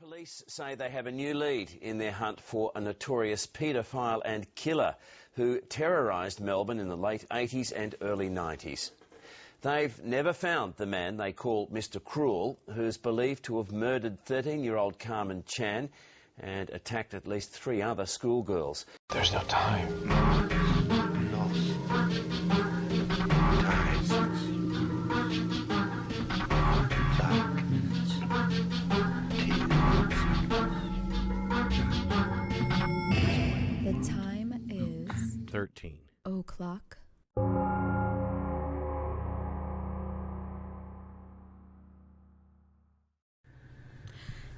Police say they have a new lead in their hunt for a notorious paedophile and killer who terrorised Melbourne in the late 80s and early 90s. They've never found the man they call Mr. Cruel, who's believed to have murdered 13-year-old Carmen Chan and attacked at least 3 other schoolgirls. There's no time. No. The time is 13 o'clock.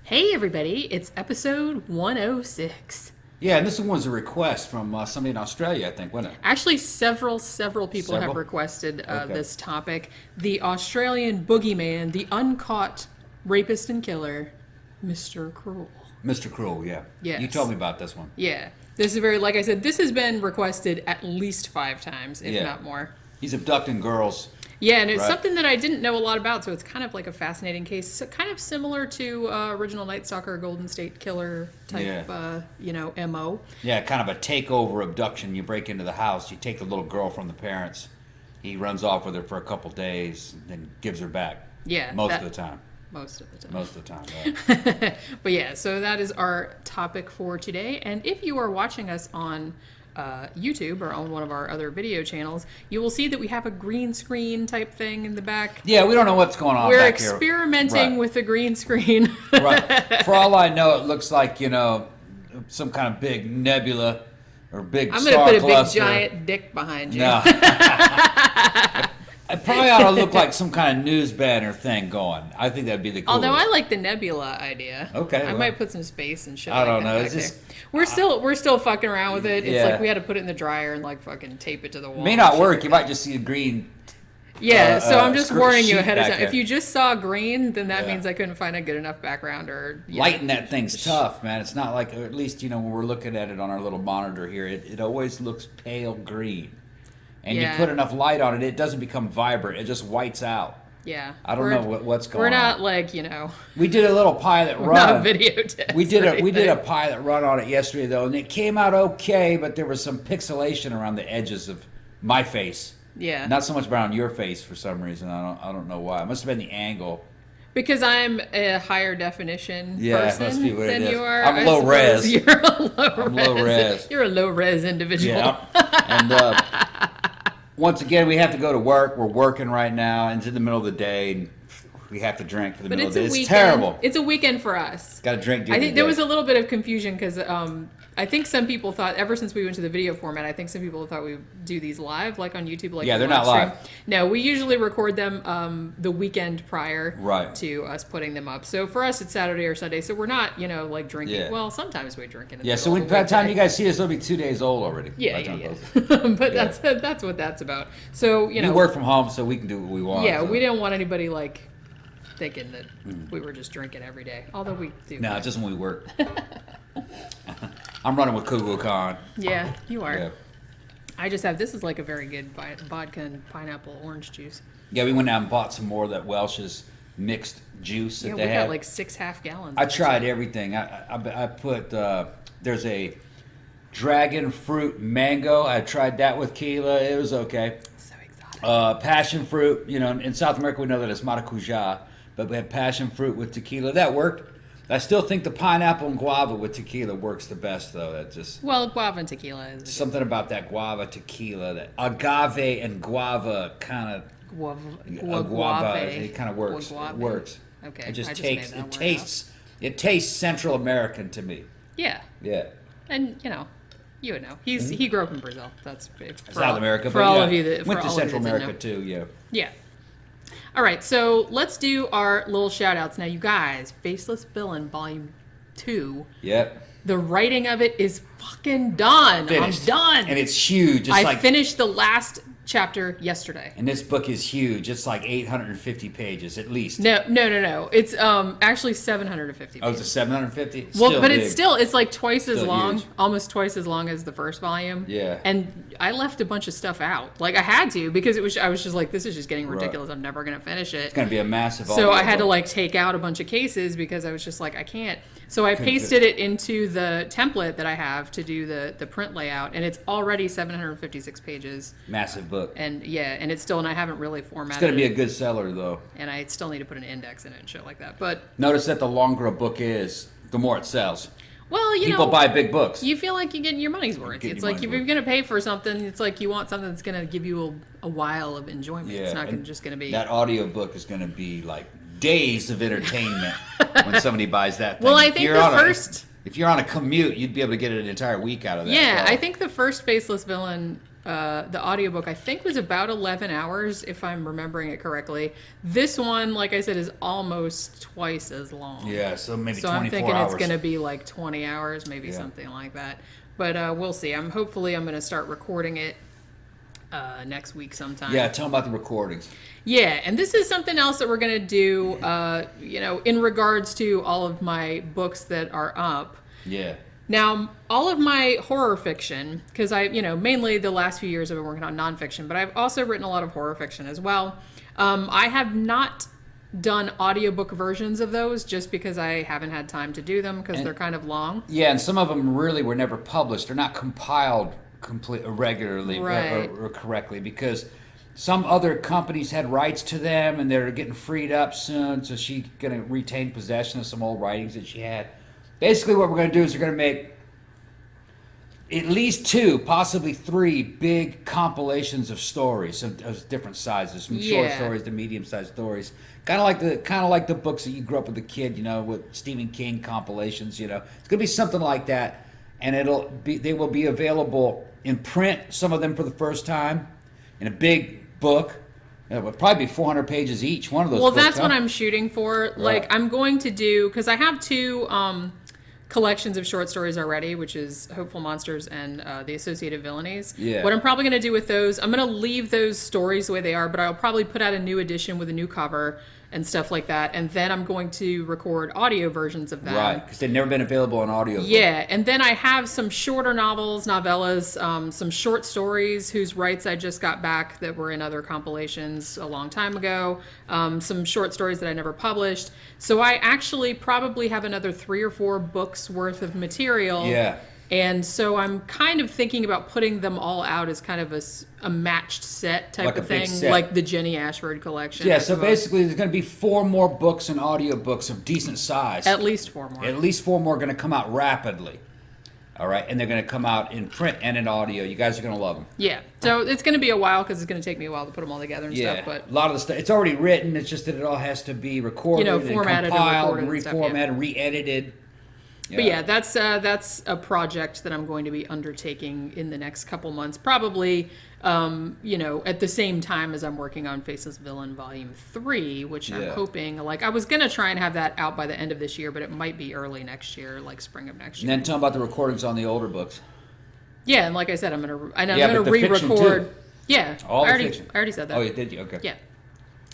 Hey everybody, it's episode 106. Yeah, and this one was a request from somebody in Australia, I think, wasn't it? Actually, several people have requested this topic. The Australian boogeyman, the uncaught rapist and killer, Mr. Cruel. Mr. Cruel, yeah. Yes. You told me about this one. Yeah. This is very, like I said, this has been requested at least 5 times, if not more. He's abducting girls. Yeah, and it's something that I didn't know a lot about, so it's kind of like a fascinating case. So kind of similar to original Night Stalker, Golden State Killer type, MO. Yeah, kind of a takeover abduction. You break into the house, you take the little girl from the parents. He runs off with her for a couple days, and then gives her back. Yeah. Most of the time. Most of the time. Most of the time, yeah. But yeah, so that is our topic for today. And if you are watching us on YouTube or on one of our other video channels, you will see that we have a green screen type thing in the back. Yeah, we don't know what's going on We're back here. experimenting with the green screen. Right. For all I know, it looks like, some kind of big nebula or big star cluster. I'm going to put a big giant dick behind you. No. It probably ought to look like some kind of news banner thing going. I think that'd be the coolest. Although I like the nebula idea. Okay. I might put some space and shit. I don't know. It's just we're still fucking around with it. It's like we had to put it in the dryer and like fucking tape it to the wall. It may not work. You might just see a green. Yeah, so I'm just warning you ahead of time. There. If you just saw green, then that means I couldn't find a good enough background or lighting that thing's tough, man. It's not like, at least when we're looking at it on our little monitor here, it always looks pale green. And you put enough light on it, it doesn't become vibrant. It just whites out. Yeah. I don't know what's going on. We're not like, We did a little pilot run. Not videotapes. We did a pilot run on it yesterday, though, and it came out okay, but there was some pixelation around the edges of my face. Yeah. Not so much around your face for some reason. I don't know why. It must have been the angle. Because I'm a higher definition person must be what than it is. you are. I'm low res. You're a low res. You're a low res individual. Yeah. And once again, we have to go to work. We're working right now, and it's in the middle of the day. And we have to drink for the middle of the day. It's terrible. It's a weekend for us. Got to drink during I think the day. there was a little bit of confusion because I think some people thought, ever since we went to the video format, I think some people thought we would do these live, like on YouTube. Like they're not live. No, we usually record them the weekend prior to us putting them up. So for us, it's Saturday or Sunday. So we're not, like drinking. Yeah. Well, sometimes we drink in the so by the time you guys see us, it'll be 2 days old already. Yeah. But that's what that's about. So, we work from home, so we can do what we want. Yeah, we didn't want anybody, thinking that we were just drinking every day. Although we do. No, just when we work. I'm running with Kugelkan. Yeah, you are. Yeah. I just have, this is like a very good vodka and pineapple orange juice. Yeah, we went out and bought some more of that Welch's mixed juice that they have. Yeah, we got 6 half gallons. I tried everything. I put, there's a dragon fruit mango. I tried that with tequila. It was okay. So exotic. Passion fruit, in South America we know that it's maracuja, but we had passion fruit with tequila. That worked. I still think the pineapple and guava with tequila works the best, though. That just guava and tequila is something about that guava tequila, that agave and guava kind of guava. It kind of works. It works. Okay. It tastes Central American to me. Yeah. Yeah. And you would know. He grew up in Brazil. That's South America. For all of you that went to Central America too. Yeah. Yeah. All right, so let's do our little shout-outs. Now, you guys, Faceless Villain Volume 2. Yep. The writing of it is fucking done. Finished. I'm done. And it's huge. I finished the last chapter yesterday. And this book is huge. It's like 850 pages at least. No. It's actually 750 pages. Oh, it's a 750? It's like twice as long, huge. almost twice as long as the first volume. Yeah. And I left a bunch of stuff out. Like I had to because I was just like, this is just getting ridiculous. Right. I'm never gonna finish it. It's gonna be a massive. So I had to like take out a bunch of cases because I was just like, I can't. So I pasted it into the template that I have to do the print layout, and it's already 756 pages. Massive book. And and I haven't really formatted. It's gonna be a good seller though. And I still need to put an index in it and shit like that. But notice that the longer a book is, the more it sells. Well, people buy big books. You feel like you're getting your money's worth. It's like if you're going to pay for something, it's like you want something that's going to give you a while of enjoyment. Yeah, it's not just going to be... That audio book is going to be like days of entertainment when somebody buys that thing. Well, I think if you're on a commute, you'd be able to get an entire week out of that. Yeah, I think the first Faceless Villain, the audiobook, I think was about 11 hours, if I'm remembering it correctly. This one, like I said, is almost twice as long. Yeah, so maybe 24 hours. So I'm thinking it's going to be like 20 hours, maybe something like that. But we'll see. Hopefully I'm going to start recording it next week sometime. Yeah, tell them about the recordings. Yeah, and this is something else that we're going to do, in regards to all of my books that are up. Yeah. Now, all of my horror fiction, because mainly the last few years I've been working on nonfiction, but I've also written a lot of horror fiction as well. I have not done audiobook versions of those just because I haven't had time to do them because they're kind of long. Yeah, and some of them really were never published. They're not compiled regularly or correctly because some other companies had rights to them and they're getting freed up soon, so she's going to retain possession of some old writings that she had. Basically, what we're going to do is we're going to make at least 2, possibly 3 big compilations of stories of different sizes, from short stories to medium-sized stories. Kind of like the books that you grew up with a kid, with Stephen King compilations. It's going to be something like that, and they will be available in print. Some of them for the first time in a big book. It would probably be 400 pages each. One of those. Well, that's what I'm shooting for. Right. Like I'm going to do because I have 2. Collections of short stories already, which is Hopeful Monsters and The Associated Villainies. Yeah. What I'm probably going to do with those, I'm going to leave those stories the way they are, but I'll probably put out a new edition with a new cover and stuff like that, and then I'm going to record audio versions of them. Right, because they've never been available on audio. Yeah, and then I have some shorter novellas, some short stories whose rights I just got back that were in other compilations a long time ago, some short stories that I never published. So I actually probably have another 3 or 4 books worth of material. Yeah. And so I'm kind of thinking about putting them all out as kind of a matched set type of thing, like the Jenny Ashford collection. Yeah, so basically there's going to be 4 more books and audiobooks of decent size. At least 4 more. At least 4 more are going to come out rapidly. All right, and they're going to come out in print and in audio. You guys are going to love them. Yeah, so it's going to be a while because it's going to take me a while to put them all together and stuff. But a lot of the stuff, it's already written. It's just that it all has to be recorded, formatted, and compiled, and reformatted, and re-edited. Yeah. But yeah, that's a project that I'm going to be undertaking in the next couple months, probably, at the same time as I'm working on Faceless Villain Volume 3, which I'm hoping, I was going to try and have that out by the end of this year, but it might be early next year, like spring of next year. And then tell them about the recordings on the older books. Yeah, and like I said, I'm going to re-record. Yeah, I already said that. Oh, you did? Okay. Yeah.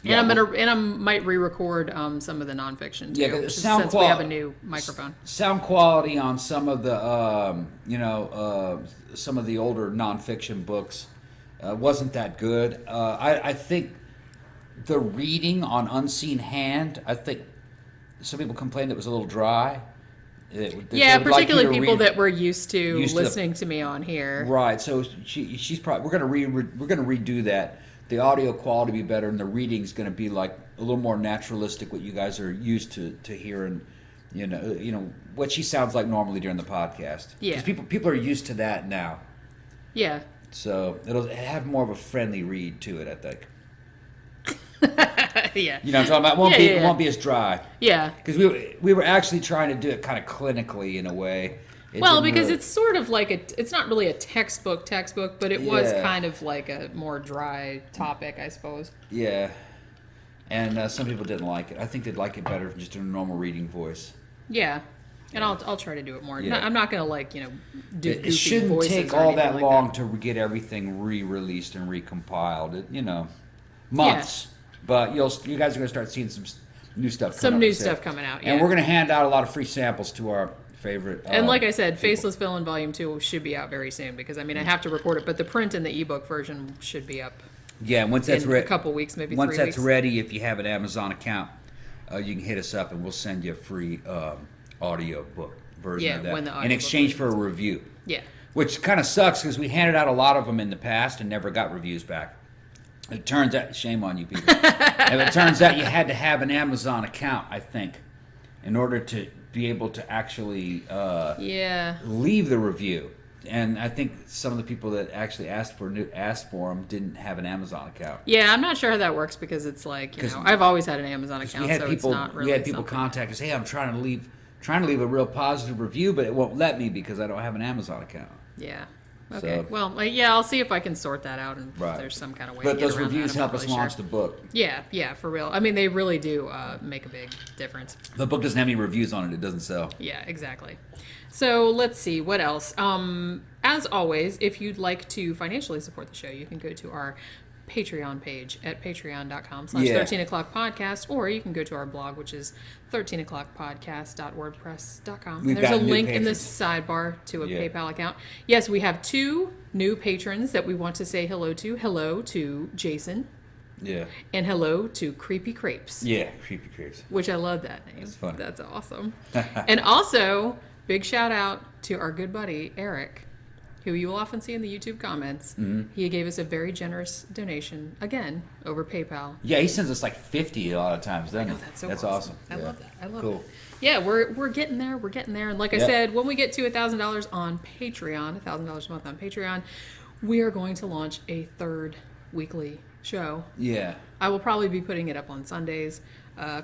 And I might re-record some of the nonfiction too, since we have a new microphone. Sound quality on some of the some of the older nonfiction books wasn't that good. I think the reading on Unseen Hand, I think some people complained it was a little dry. Particularly people that were used to listening to me on here. Right. So she's probably we're gonna redo that. The audio quality be better, and the reading's going to be like a little more naturalistic, what you guys are used to hearing. What she sounds like normally during the podcast. Yeah. Because people are used to that now. Yeah. So it'll have more of a friendly read to it, I think. Yeah. You know what I'm talking about? It won't be as dry. Yeah. Because we were actually trying to do it kind of clinically in a way. Because it's sort of like it's not really a textbook, but it was kind of like a more dry topic, I suppose. Yeah. And some people didn't like it. I think they'd like it better just in a normal reading voice. Yeah. And I'll try to do it more. Yeah. I'm not gonna do. It shouldn't take all that long to get everything re-released and recompiled. Months. Yeah. But you guys are gonna start seeing some new stuff. Stuff coming out. Yeah. And we're gonna hand out a lot of free samples to our favorite. And like I said, Faceless Villain Volume 2 should be out very soon because I have to record it, but the print and the ebook version should be up. Yeah, once that's ready, a couple weeks, maybe. Once 3 that's weeks. ready, if you have an Amazon account, you can hit us up and we'll send you a free audio book version of that in exchange for a review. Yeah. Which kind of sucks because we handed out a lot of them in the past and never got reviews back. It turns out, shame on you people. And it turns out you had to have an Amazon account, I think, in order to be able to actually leave the review. And I think some of the people that actually asked for them didn't have an Amazon account. Yeah, I'm not sure how that works because it's like, I've always had an Amazon account, it's not really. We had people contact us, hey, I'm trying to leave a real positive review, but it won't let me because I don't have an Amazon account. Yeah. Okay. Well, I'll see if I can sort that out and if there's some kind of way to get But those around reviews that. help us launch the book. Yeah, for real. I mean, they really do make a big difference. The book doesn't have any reviews on it. It doesn't sell. Yeah, exactly. So let's see. What else? As always, if you'd like to financially support the show, you can go to our Patreon page at patreon.com/13o'clockpodcast, or you can go to our blog, which is 13o'clockpodcast.wordpress.com. There's a link in the sidebar to a PayPal account. Yes, we have 2 new patrons that we want to say hello to. Hello to Jason. Yeah. And hello to Creepy Crepes. Yeah, Creepy Crepes. Which I love that name. That's fun. That's awesome. And also, big shout out to our good buddy, Eric, who you will often see in the YouTube comments. Mm-hmm. He gave us a very generous donation, again, over PayPal. Yeah, he sends us like 50 a lot of times, doesn't he? That's awesome. I love that. Cool. Yeah, we're getting there. We're getting there. And like I said, when we get to $1,000 on Patreon, $1,000 a month on Patreon, we are going to launch a 3rd weekly show. Yeah. I will probably be putting it up on Sundays.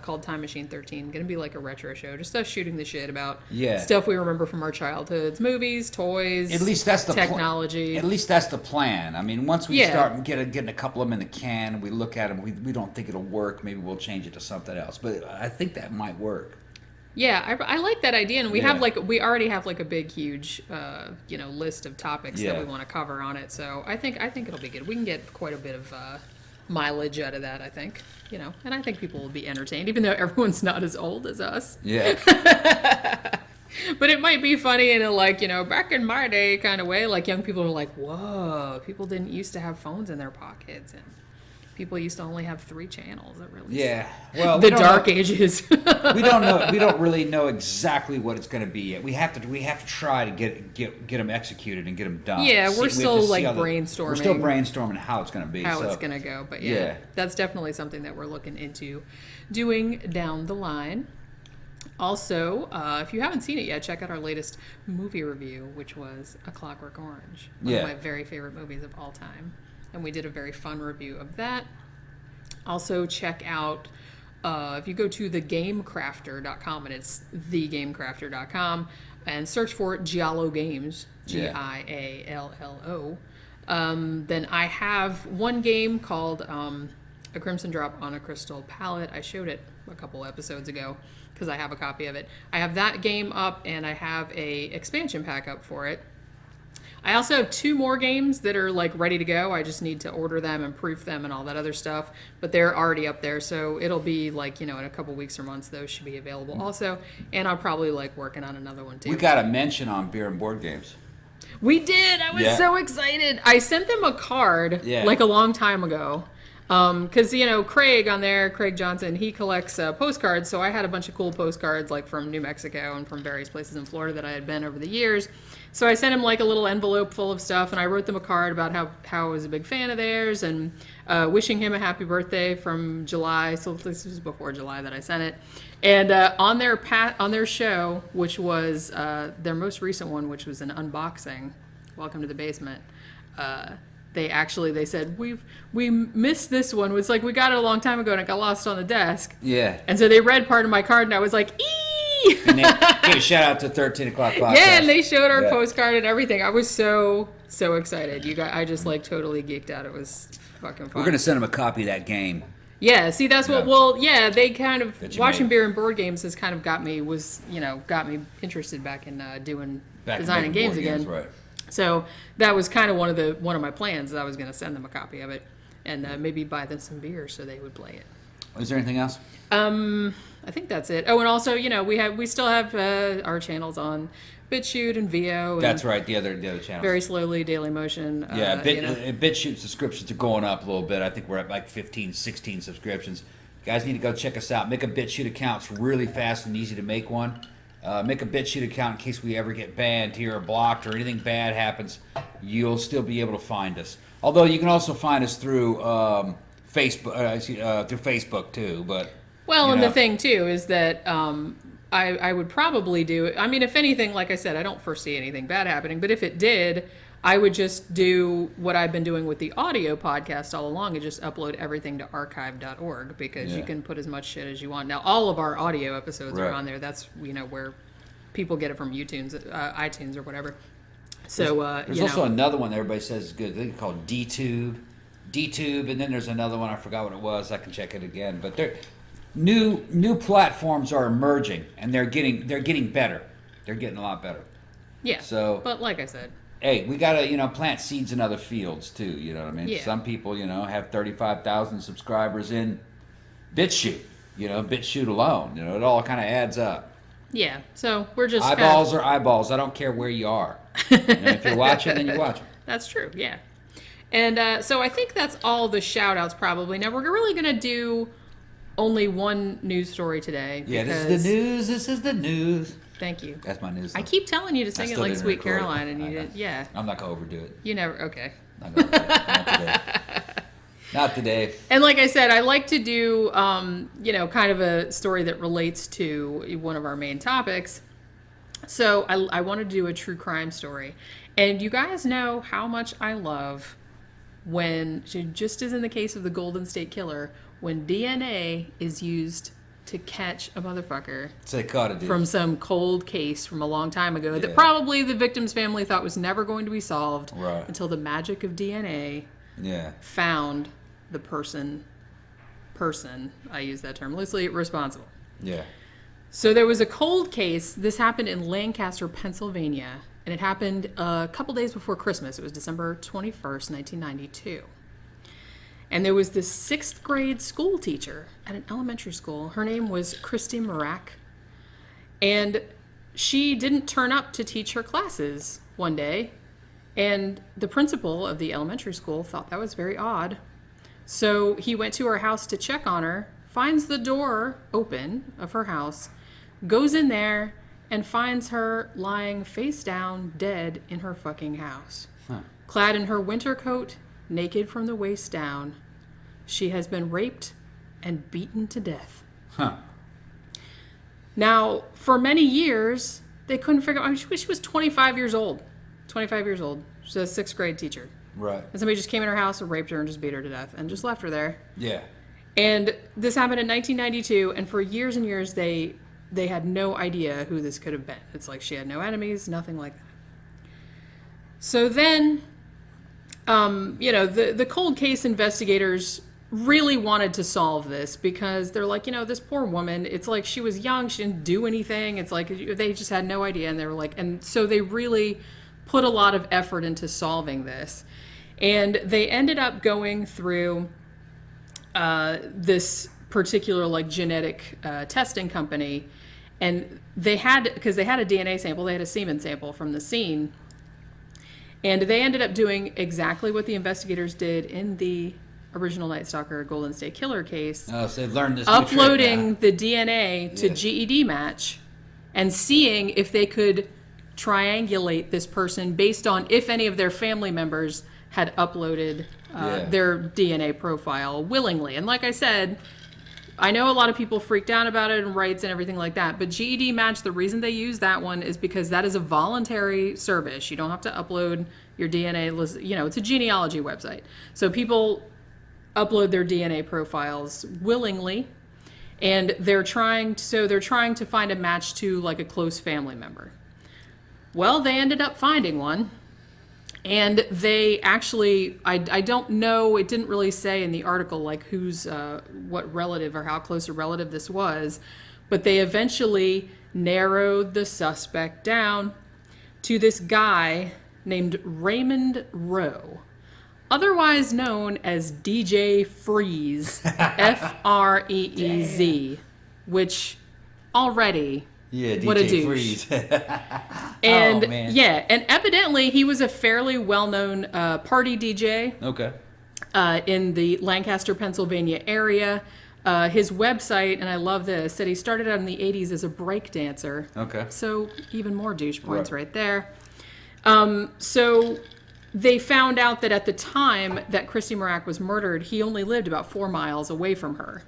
Called Time Machine 13. Going to be like a retro show, just us shooting the shit about stuff we remember from our childhoods, movies, toys. At least that's the technology. At least that's the plan. I mean, once we start getting a couple of them in the can, we look at them. We don't think it'll work. Maybe we'll change it to something else. But I think that might work. Yeah, I like that idea, and we already have like a big, huge, list of topics that we want to cover on it. So I think it'll be good. We can get quite a bit of mileage out of that, I think. And I think people will be entertained, even though everyone's not as old as us. Yeah. But it might be funny in a back in my day kind of way. Like young people are like, whoa, people didn't used to have phones in their pockets, and people used to only have 3 channels. It really well, the dark ages. we don't know. We don't really know exactly what it's going to be yet. We have to try to get them executed and get them done. Yeah, we're still brainstorming. We're still brainstorming how it's going to be. It's going to go. But that's definitely something that we're looking into doing down the line. Also, if you haven't seen it yet, check out our latest movie review, which was A Clockwork Orange, one of my very favorite movies of all time. And we did a very fun review of that. Also, check out, if you go to thegamecrafter.com, and it's thegamecrafter.com, and search for Giallo Games, Giallo, then I have one game called A Crimson Drop on a Crystal Palette. I showed it a couple episodes ago because I have a copy of it. I have that game up, and I have a expansion pack up for it. I also have 2 more games that are ready to go. I just need to order them and proof them and all that other stuff. But they're already up there, so it'll be in a couple weeks or months those should be available also. And I'll probably working on another one too. We got a mention on Beer and Board Games. We did. I was so excited. I sent them a card a long time ago. Because, Craig on there, Craig Johnson, he collects postcards. So I had a bunch of cool postcards from New Mexico and from various places in Florida that I had been over the years. So I sent him a little envelope full of stuff, and I wrote them a card about how I was a big fan of theirs and wishing him a happy birthday from July. So this was before July that I sent it. And on their show, which was their most recent one, which was an unboxing, Welcome to the Basement, they said we missed this one. It was we got it a long time ago and it got lost on the desk. Yeah. And so they read part of my card and I was like, ee! And they gave a shout out to 13 O'Clock Podcast. Yeah, and they showed our postcard and everything. I was so excited. I just totally geeked out. It was fucking fun. We're gonna send them a copy of that game. Yeah, see, that's what. Yeah. Well, yeah, they kind of That you watching made. beer and board games has kind of got me interested back in designing games again. Right. So that was kind of one of my plans. I was going to send them a copy of it and maybe buy them some beer so they would play it. Is there anything else? I think that's it. Oh, and also, we still have our channels on BitChute and VO. And That's right. The other channel. Very slowly, Daily Motion. Yeah, BitChute subscriptions are going up a little bit. I think we're at like 15, 16 subscriptions. You guys need to go check us out. Make a BitChute account. It's really fast and easy to make one. Make a BitChute account in case we ever get banned here or blocked or anything bad happens. You'll still be able to find us. Although you can also find us through Facebook too. But and the thing too is that I would probably do it. I mean, if anything, like I said, I don't foresee anything bad happening. But if it did, I would just do what I've been doing with the audio podcast all along and just upload everything to archive.org because you can put as much shit as you want. Now, all of our audio episodes are on there. That's, where people get it from iTunes or whatever. So, there's also another one that everybody says is good. They call DTube, and then there's another one. I forgot what it was. I can check it again. But new platforms are emerging, and they're getting better. They're getting a lot better. Yeah. So, but like I said, hey, we gotta plant seeds in other fields too. You know what I mean? Yeah. Some people have 35,000 subscribers in BitChute. BitChute alone. It all kind of adds up. Yeah. So we're just eyeballs are eyeballs. I don't care where you are. If you're watching, then you're watching. That's true. Yeah. And so I think that's all the shout outs probably. Now we're really gonna do only one news story today. Yeah, this is the news. Thank you. That's my news. I keep telling you to sing it like Sweet Caroline, and you didn't. Yeah. I'm not gonna overdo it. You never. Okay. Not today. Not today. And like I said, I like to do, kind of a story that relates to one of our main topics. So I wanted to do a true crime story, and you guys know how much I love when, just as in the case of the Golden State Killer, when DNA is used to catch a motherfucker from some cold case from a long time ago that probably the victim's family thought was never going to be solved until the magic of DNA found the person, I use that term loosely, responsible. Yeah. So there was a cold case. This happened in Lancaster, Pennsylvania, and it happened a couple days before Christmas. It was December 21st, 1992. And there was this 6th grade school teacher at an elementary school. Her name was Christy Marac. And she didn't turn up to teach her classes one day. And the principal of the elementary school thought that was very odd. So he went to her house to check on her, finds the door open of her house, goes in there, and finds her lying face down, dead in her fucking house. Clad in her winter coat, naked from the waist down. She has been raped and beaten to death. Now, for many years, they couldn't figure out. She was 25 years old. 25 years old. She's a 6th grade teacher. Right. And somebody just came in her house and raped her and just beat her to death and just left her there. Yeah. And this happened in 1992, and for years and years, they had no idea who this could have been. It's like she had no enemies, nothing like that. So then, the cold case investigators really wanted to solve this because they're like, this poor woman, it's like she was young, she didn't do anything. It's like they just had no idea. And they were like, and so they really put a lot of effort into solving this. And they ended up going through this particular genetic testing company. And because they had a DNA sample, they had a semen sample from the scene. And they ended up doing exactly what the investigators did in the original Night Stalker Golden State Killer case. Oh, so they've learned this uploading the DNA to GED match and seeing if they could triangulate this person based on if any of their family members had uploaded their DNA profile willingly. And like I said, I know a lot of people freaked out about it and rights and everything like that, but GED Match, the reason they use that one is because that is a voluntary service. You don't have to upload your DNA, it's a genealogy website. So people upload their DNA profiles willingly, and they're trying to find a match to a close family member. Well, they ended up finding one, And they actually, I don't know, it didn't really say in the article like who's, what relative or how close a relative this was, but they eventually narrowed the suspect down to this guy named Raymond Rowe, otherwise known as DJ Freeze, Freez, which already... Yeah, DJ what a douche. Freeze. And oh, man. yeah, and evidently he was a fairly well-known party DJ Okay. in the Lancaster, Pennsylvania area. His website, and I love this, said he started out in the 80s as a break dancer. Okay. So even more douche points right there. So they found out that at the time that Christy Marak was murdered, he only lived about 4 miles away from her.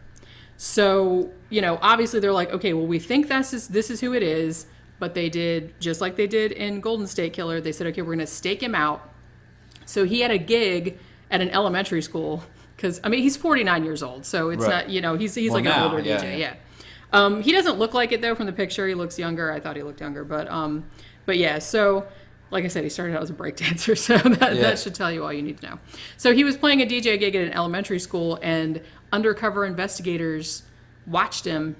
So, you know, obviously they're like, okay, well, we think this is who it is, but they did, just like they did in Golden State Killer, they said, okay, we're going to stake him out. So he had a gig at an elementary school, because, I mean, he's 49 years old, so it's not, you know, he's like an older DJ, yeah. He doesn't look like it, though, from the picture. He looks younger. I thought he looked younger, but yeah, so... Like I said, he started out as a breakdancer, so that should tell you all you need to know. So he was playing a DJ gig at an elementary school, and undercover investigators watched him,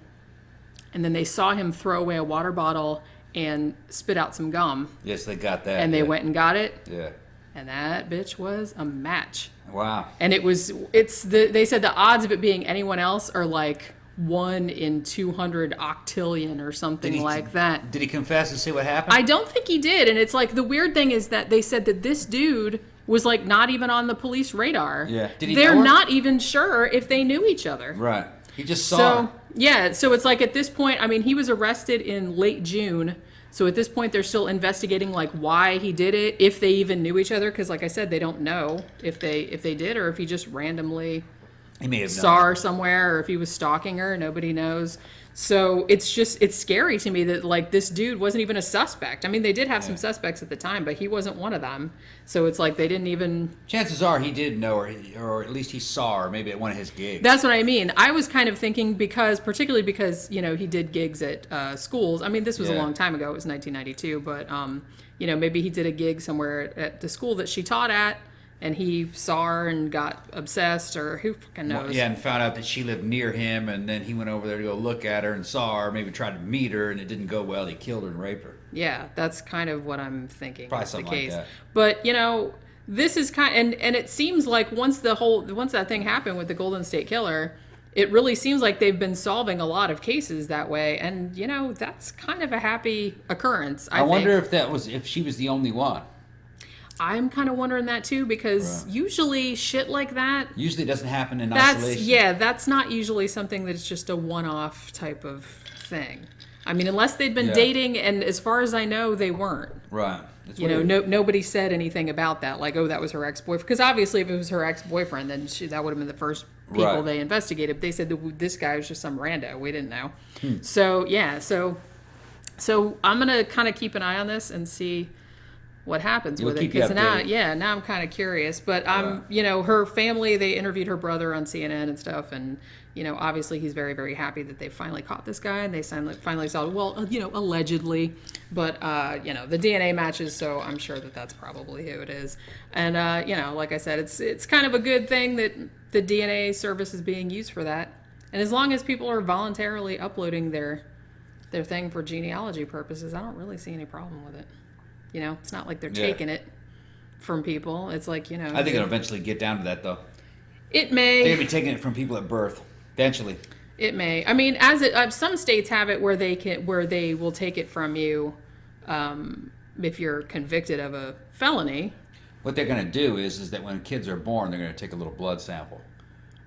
and then they saw him throw away a water bottle and spit out some gum. Yes, they got that. And they went and got it. Yeah. And that bitch was a match. Wow. And they said the odds of it being anyone else are like 1 in 200 octillion or something like that. Did he confess and say what happened? I don't think he did. And it's like, the weird thing is that they said that this dude was like not even on the police radar. Yeah. Did he They're know her? not even sure if they knew each other. Right. He just saw her. Yeah. So it's like at this point, I mean, he was arrested in late June. So at this point, they're still investigating like why he did it, if they even knew each other. Because like I said, they don't know if they did or if he just randomly... He may have saw her somewhere, or if he was stalking her, nobody knows. So it's scary to me that like this dude wasn't even a suspect. I mean, they did have some suspects at the time, but he wasn't one of them. So it's like they didn't even... Chances are he did know her, or at least he saw her maybe at one of his gigs. That's what I mean. I was kind of thinking particularly because, you know, he did gigs at schools. I mean, this was a long time ago. It was 1992. But, you know, maybe he did a gig somewhere at the school that she taught at. And he saw her and got obsessed, or who fucking knows. Yeah, and found out that she lived near him, and then he went over there to go look at her and saw her, maybe tried to meet her, and it didn't go well. He killed her and raped her. Yeah, that's kind of what I'm thinking. Probably something the case. like that. But, you know, this is and it seems like once that thing happened with the Golden State Killer, it really seems like they've been solving a lot of cases that way. And, you know, that's kind of a happy occurrence, I think. wonder if she was the only one. I'm kind of wondering that too, because usually shit like that usually doesn't happen in isolation. Yeah, that's not usually something that's just a one-off type of thing. I mean, unless they'd been dating, and as far as I know, they weren't. Right. That's weird. Nobody said anything about that, like, oh, that was her ex-boyfriend. Because obviously, if it was her ex-boyfriend, then that would have been the first people they investigated. But they said that this guy was just some rando. We didn't know. So yeah, so I'm gonna kind of keep an eye on this and see what happens with it, because now I'm kind of curious. But you know, her family, they interviewed her brother on CNN and stuff, and you know, obviously he's very, very happy that they finally caught this guy, and they finally saw, well, you know, allegedly, but you know, the DNA matches, so I'm sure that that's probably who it is. And you know, like I said, it's kind of a good thing that the DNA service is being used for that, and as long as people are voluntarily uploading their thing for genealogy purposes, I don't really see any problem with it. You know, it's not like they're taking it from people. It's like, you know... I think it'll eventually get down to that, though. It may. They're going to be taking it from people at birth, eventually. It may. I mean, some states have it where they will take it from you if you're convicted of a felony. What they're going to do is that when kids are born, they're going to take a little blood sample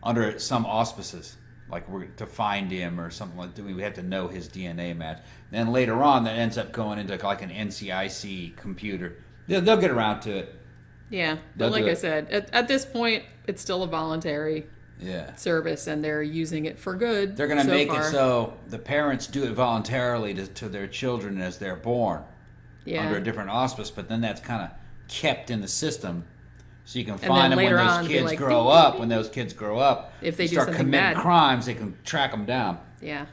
under some auspices. Like to find him or something like that. We have to know his DNA match. Then later on, that ends up going into like an NCIC computer. They'll get around to it. Yeah, but like I said, at this point, it's still a voluntary service, and they're using it for good. They're going to make it so the parents do it voluntarily to their children as they're born under a different auspice, but then that's kind of kept in the system. So you can find them when those kids grow up. When those kids grow up, if they start committing crimes, they can track them down. Yeah,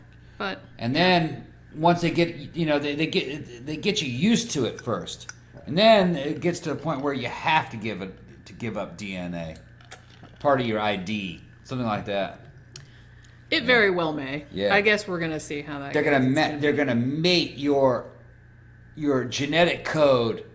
and then once they get, you know, they get you used to it first. And then it gets to the point where you have to give up DNA, part of your ID, something like that. It very well may. Yeah. I guess we're gonna see how that. They're gonna mate your genetic code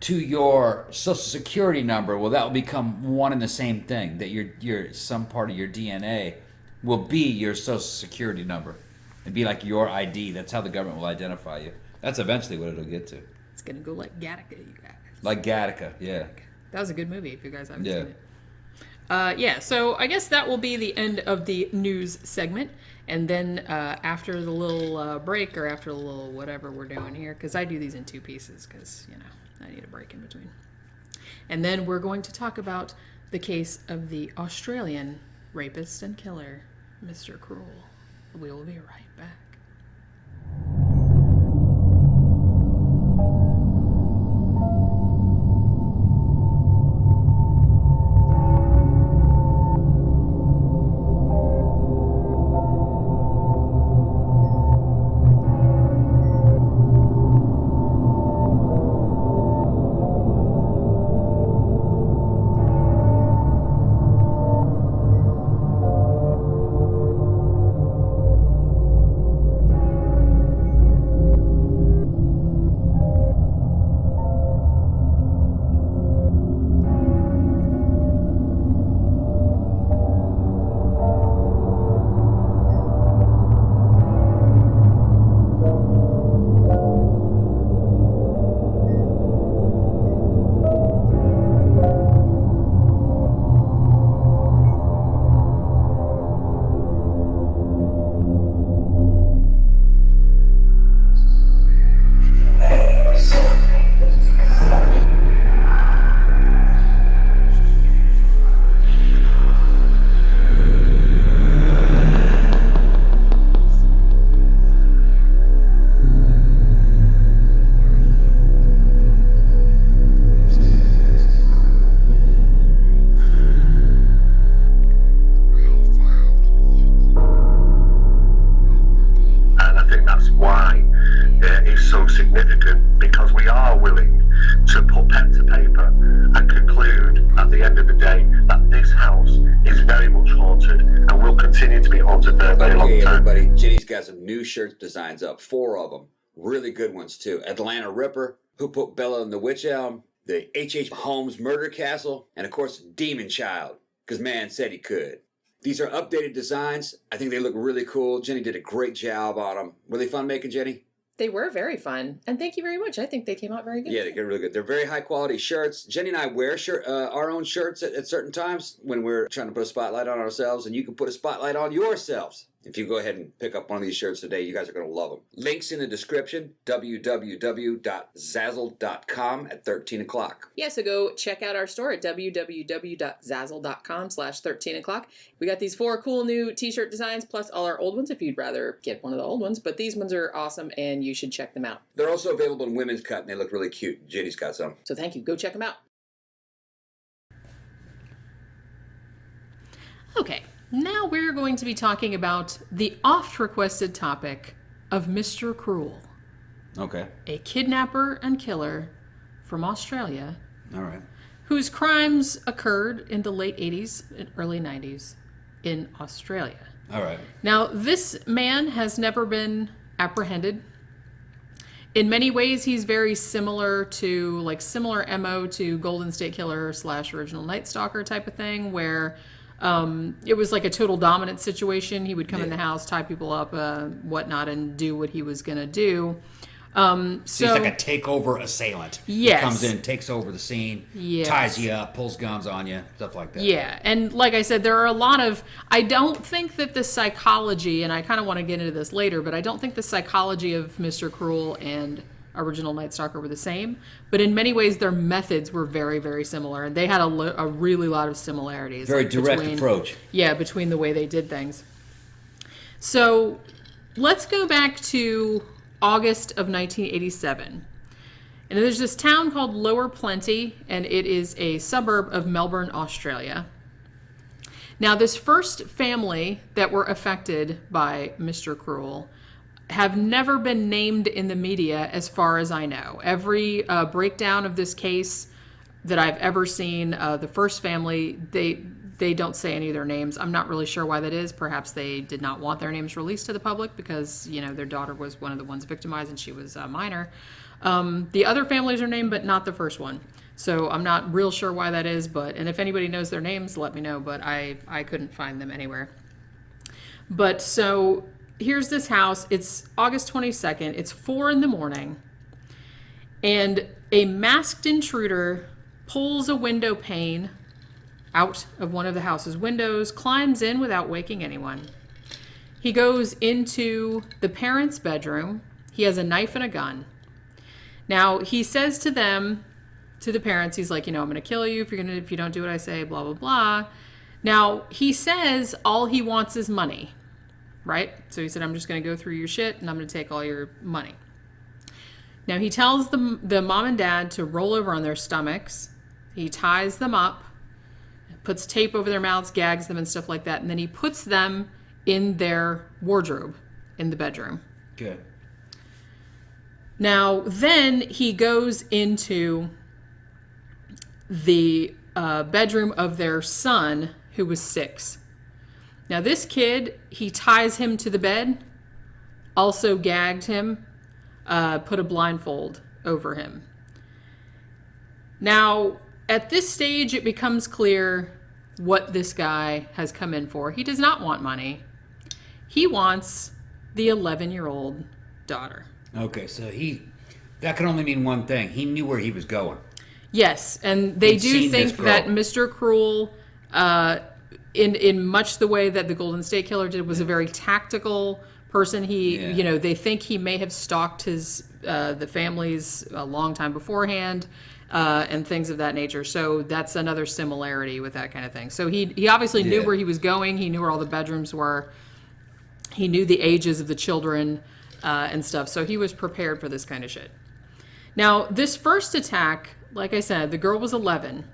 to your social security number. Well, that will become one and the same thing. That your some part of your DNA will be your social security number. It'd be like your ID. That's how the government will identify you. That's eventually what it'll get to. It's gonna go like Gattaca, you guys. Like Gattaca, yeah. That was a good movie. If you guys haven't seen it. So I guess that will be the end of the news segment. And then after the little break, or after the little whatever we're doing here, because I do these in two pieces, because, I need a break in between. And then we're going to talk about the case of the Australian rapist and killer, Mr. Cruel. We will be right back. Shirt designs up, 4 of them, really good ones too. Atlanta Ripper, Who Put Bella in the Witch Elm, the H.H. Holmes Murder Castle, and of course Demon Child, because man said he could. These are updated designs. I think they look really cool. Jenny did a great job on them. Were they fun making, Jenny? They were very fun, and thank you very much. I think they came out very good. Yeah, they get really good. They're very high quality shirts. Jenny and I wear our own shirts at certain times when we're trying to put a spotlight on ourselves, and you can put a spotlight on yourselves. If you go ahead and pick up one of these shirts today, you guys are going to love them. Links in the description, www.zazzle.com at 13 o'clock. Yeah, so go check out our store at www.zazzle.com/13 o'clock. We got these 4 cool new t-shirt designs, plus all our old ones if you'd rather get one of the old ones. But these ones are awesome, and you should check them out. They're also available in women's cut, and they look really cute. Jenny's got some. So thank you. Go check them out. Okay. Now we're going to be talking about the oft-requested topic of Mr. Cruel. Okay. A kidnapper and killer from Australia. All right. Whose crimes occurred in the late 80s and early 90s in Australia. All right. Now, this man has never been apprehended. In many ways, he's very similar MO to Golden State Killer / Original Night Stalker type of thing, where it was like a total dominant situation. He would come in the house, tie people up, whatnot, and do what he was going to do. So he's like a takeover assailant. Yes. He comes in, takes over the scene, ties you up, pulls guns on you, stuff like that. Yeah, and like I said, there are a lot of... I don't think that the psychology, and I kind of want to get into this later, but I don't think the psychology of Mr. Cruel and Original Night Stalker were the same, but in many ways their methods were very, very similar, and they had a really lot of similarities. Very direct approach. Yeah, between the way they did things. So let's go back to August of 1987. And there's this town called Lower Plenty, and it is a suburb of Melbourne, Australia. Now, this first family that were affected by Mr. Cruel have never been named in the media as far as I know. Every breakdown of this case that I've ever seen, the first family, they don't say any of their names. I'm not really sure why that is. Perhaps they did not want their names released to the public because, their daughter was one of the ones victimized and she was a minor. The other families are named, but not the first one. So I'm not real sure why that is, and if anybody knows their names, let me know, but I couldn't find them anywhere. But so here's this house. It's August 22nd. It's 4 a.m. And a masked intruder pulls a window pane out of one of the house's windows, climbs in without waking anyone. He goes into the parents' bedroom. He has a knife and a gun. Now, he says to the parents, he's like, I'm going to kill you if you don't do what I say, blah, blah, blah. Now, he says all he wants is money, right? So he said, I'm just going to go through your shit and I'm going to take all your money. Now, he tells the mom and dad to roll over on their stomachs. He ties them up, puts tape over their mouths, gags them and stuff like that. And then he puts them in their wardrobe in the bedroom. Good. Now, then he goes into the bedroom of their son, who was 6. Now, this kid, he ties him to the bed, also gagged him, put a blindfold over him. Now, at this stage, it becomes clear what this guy has come in for. He does not want money. He wants the 11-year-old daughter. Okay, so that can only mean one thing. He knew where he was going. Yes, and they do think that Mr. Cruel, in much the way that the Golden State Killer did, was a very tactical person. They think he may have stalked the families a long time beforehand, and things of that nature. So that's another similarity with that kind of thing. So he obviously knew where he was going. He knew where all the bedrooms were. He knew the ages of the children and stuff. So he was prepared for this kind of shit. Now, this first attack, like I said, the girl was 11.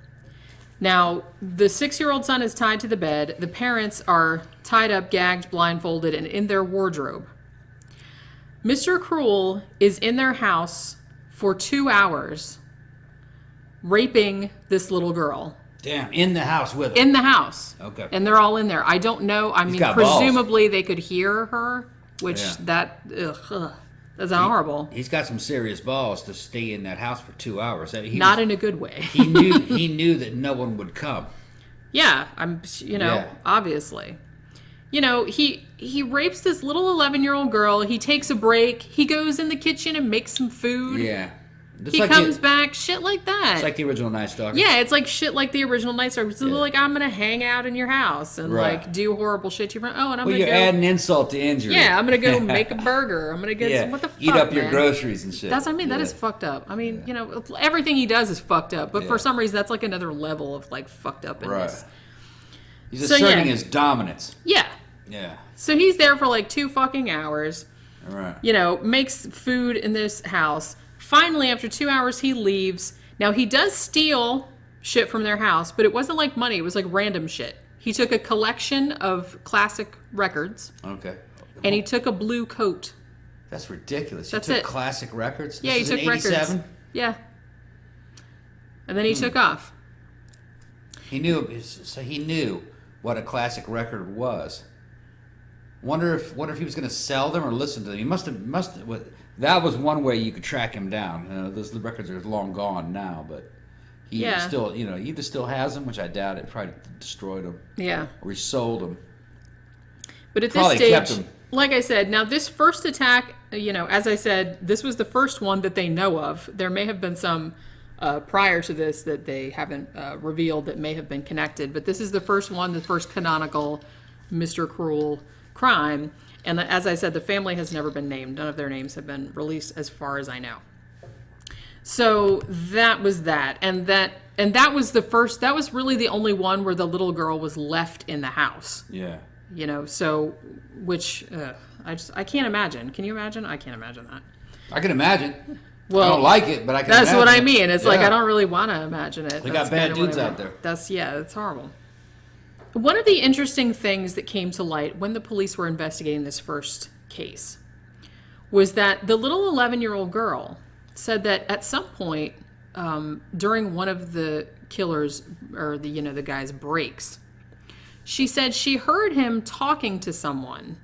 Now, the 6-year-old son is tied to the bed. The parents are tied up, gagged, blindfolded, and in their wardrobe. Mr. Cruel is in their house for 2 hours, raping this little girl. Damn, in the house with her. In the house. Okay. And they're all in there. I don't know. I mean, presumably they could hear her, which that's horrible. He's got some serious balls to stay in that house for 2 hours. Not in a good way. he knew that no one would come. Yeah, obviously. He rapes this little 11-year-old girl. He takes a break. He goes in the kitchen and makes some food. Yeah. He comes back, shit like that. It's like the original Night Stalker. Yeah, it's like shit like the original Night Stalker. It's like, I'm going to hang out in your house and do horrible shit to your friend. Oh, and I'm going to go... you're adding insult to injury. Yeah, I'm going to go make a burger. I'm going to get some... What the fuck, eat up man? your groceries and shit. That's what I mean. That is fucked up. I mean, everything he does is fucked up. But for some reason, that's like another level of like fucked up in this. He's asserting his dominance. Yeah. Yeah. So he's there for like 2 fucking hours. All right. Makes food in this house. Finally, after 2 hours, he leaves. Now, he does steal shit from their house, but it wasn't like money. It was like random shit. He took a collection of classic records. Okay. And he took a blue coat. That's ridiculous. That's he took it. Classic records? Yeah, he took records. Yeah. And then he took off. He knew what a classic record was. Wonder if he was going to sell them or listen to them. He must have. That was one way you could track him down. The records are long gone now, but he still, either still has them, which I doubt it. Probably destroyed them. Yeah. Or he sold them. But at Probably this kept stage, them. like I said, now this first attack, as I said, this was the first one that they know of. There may have been some prior to this that they haven't revealed that may have been connected, but this is the first one, the first canonical Mr. Cruel crime. And as I said, the family has never been named. None of their names have been released as far as I know. So that was that. And that was the first, that was really the only one where the little girl was left in the house. Yeah. So, which, I can't imagine. Can you imagine? I can't imagine that. I can imagine. Well, I don't like it, but I can that's imagine. what I mean. It's like, I don't really want to imagine it. They got bad dudes out there. It's horrible. One of the interesting things that came to light when the police were investigating this first case was that the little 11-year-old girl said that at some point during one of the killers or the guy's breaks, she said she heard him talking to someone.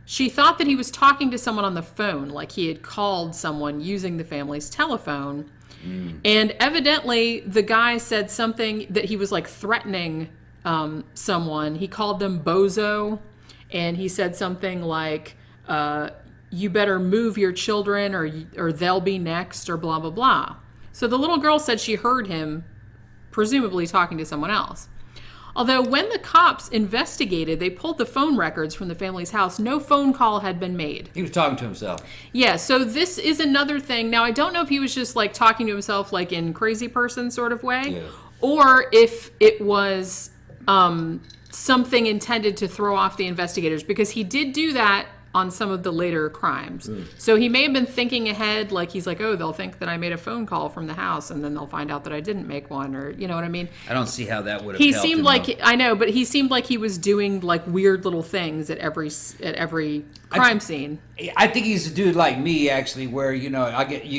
She thought that he was talking to someone on the phone, like he had called someone using the family's telephone. And evidently the guy said something that he was like threatening someone. He called them bozo, and he said something like, you better move your children or they'll be next, or blah, blah, blah. So the little girl said she heard him presumably talking to someone else. Although when the cops investigated, they pulled the phone records from the family's house. No phone call had been made. He was talking to himself. Yeah, so this is another thing. Now, I don't know if he was just like talking to himself like in crazy person sort of way, or if it was something intended to throw off the investigators, because he did do that on some of the later crimes. So he may have been thinking ahead, like he's like, oh, they'll think that I made a phone call from the house, and then they'll find out that I didn't make one, or you know what I mean? I don't see how that would have He helped seemed him, like, though. I know, but he seemed like he was doing like weird little things at every crime scene. I think he's a dude like me, actually, where, you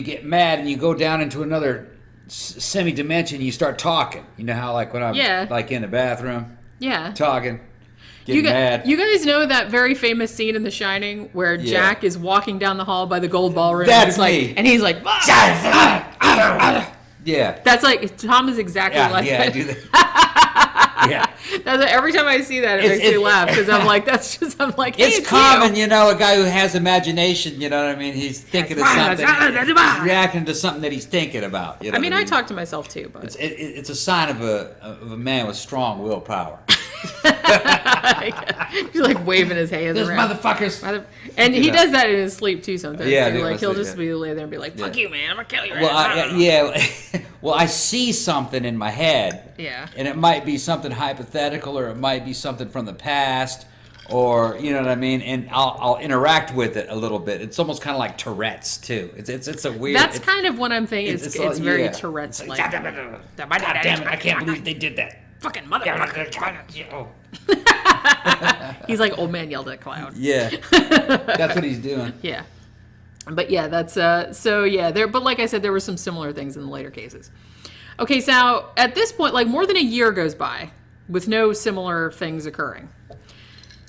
get mad and you go down into another semi-dimension, you start talking. You know how, like, when I'm like in the bathroom, talking. Mad. You guys know that very famous scene in The Shining where Jack is walking down the hall by the gold ballroom. That's me. And he's like, yeah. That's like, Thomm is exactly like that. I do that. That's every time I see that, it makes me laugh, because I'm like, I'm like, hey, it's common, a guy who has imagination, you know what I mean? He's thinking of something. He's reacting to something that he's thinking about. You know I talk to myself too, but it's a sign of a man with strong willpower. He's like waving his hands Those around. motherfuckers. And he does that in his sleep too sometimes. Yeah, too. Like he'll just be lay there and be like, "Fuck you, man! I'm gonna kill you." Well, I see something in my head. Yeah. And it might be something hypothetical, or it might be something from the past, or you know what I mean. And I'll interact with it a little bit. It's almost kind of like Tourette's too. It's a weird. That's kind of what I'm thinking. It's very Tourette's-like. God damn it! I can't believe they did that. Fucking motherfucker. He's like old man yelled at cloud. Yeah. That's what he's doing. Yeah. But yeah, that's but like I said, there were some similar things in the later cases. Okay, so at this point, like more than a year goes by with no similar things occurring.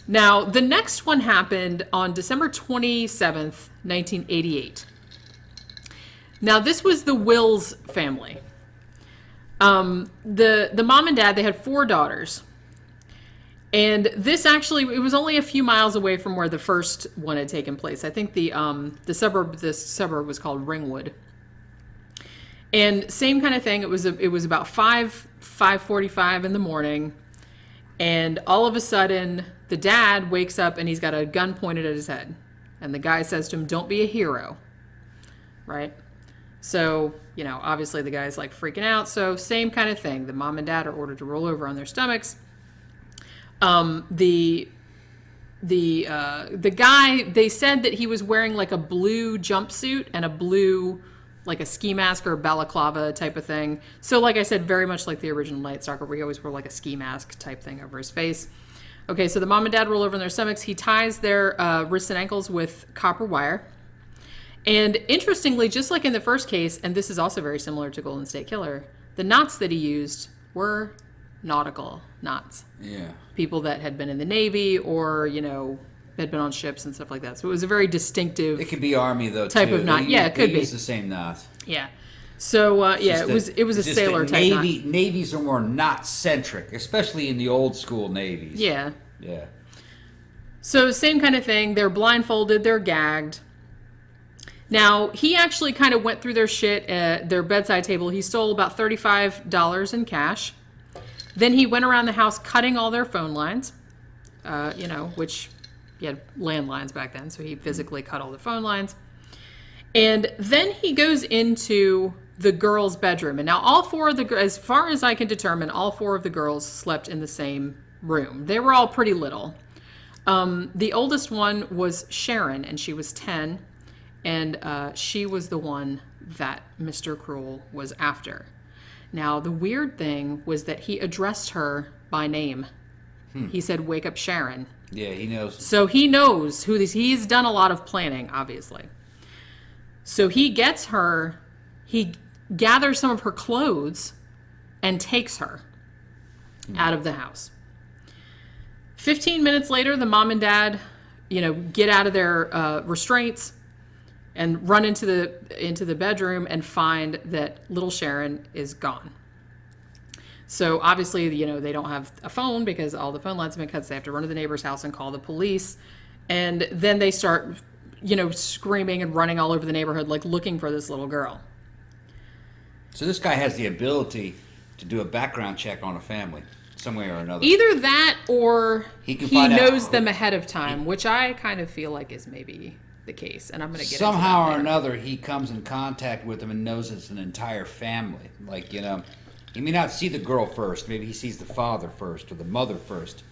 Now, the next one happened on December 27th, 1988. Now, this was the Wills family. The mom and dad, they had 4 daughters. And this actually, it was only a few miles away from where the first one had taken place. I think the suburb was called Ringwood. And same kind of thing. It was about 5:45 in the morning. And all of a sudden, the dad wakes up and he's got a gun pointed at his head. And the guy says to him, "Don't be a hero." Right? So, obviously the guy's like freaking out. So same kind of thing. The mom and dad are ordered to roll over on their stomachs. The guy, they said that he was wearing like a blue jumpsuit and a blue, like a ski mask or a balaclava type of thing. So like I said, very much like the original Night Stalker, where he always wore like a ski mask type thing over his face. Okay, so the mom and dad roll over on their stomachs. He ties their wrists and ankles with copper wire. And interestingly, just like in the first case, and this is also very similar to Golden State Killer, the knots that he used were nautical knots. Yeah. People that had been in the Navy or, had been on ships and stuff like that. So it was a very distinctive. It could be Army though. Type too. of knot. Yeah, it could be. They use the same knots. Yeah. So it was a sailor type knot. Navies are more knot centric, especially in the old school navies. Yeah. Yeah. So same kind of thing. They're blindfolded. They're gagged. Now, he actually kind of went through their shit at their bedside table. He stole about $35 in cash. Then he went around the house cutting all their phone lines, which he had landlines back then, so he physically cut all the phone lines. And then he goes into the girls' bedroom. And now all 4 of the, as far as I can determine, all 4 of the girls slept in the same room. They were all pretty little. The oldest one was Sharon, and she was 10. And she was the one that Mr. Cruel was after. Now, the weird thing was that he addressed her by name. He said, "Wake up, Sharon." Yeah, he knows. So he knows who this. He's done a lot of planning, obviously. So he gathers some of her clothes and takes her out of the house. 15 minutes later, the mom and dad, get out of their restraints and run into the bedroom and find that little Sharon is gone. So obviously, they don't have a phone because all the phone lines have been cut. So they have to run to the neighbor's house and call the police. And then they start, screaming and running all over the neighborhood, like looking for this little girl. So this guy has the ability to do a background check on a family, some way or another. Either that or he knows out. them ahead of time, which I kind of feel like is maybe the case. And I'm going to get somehow into that or later. another he comes in contact with them and knows it's an entire family. Like, he may not see the girl first. Maybe he sees the father first or the mother first.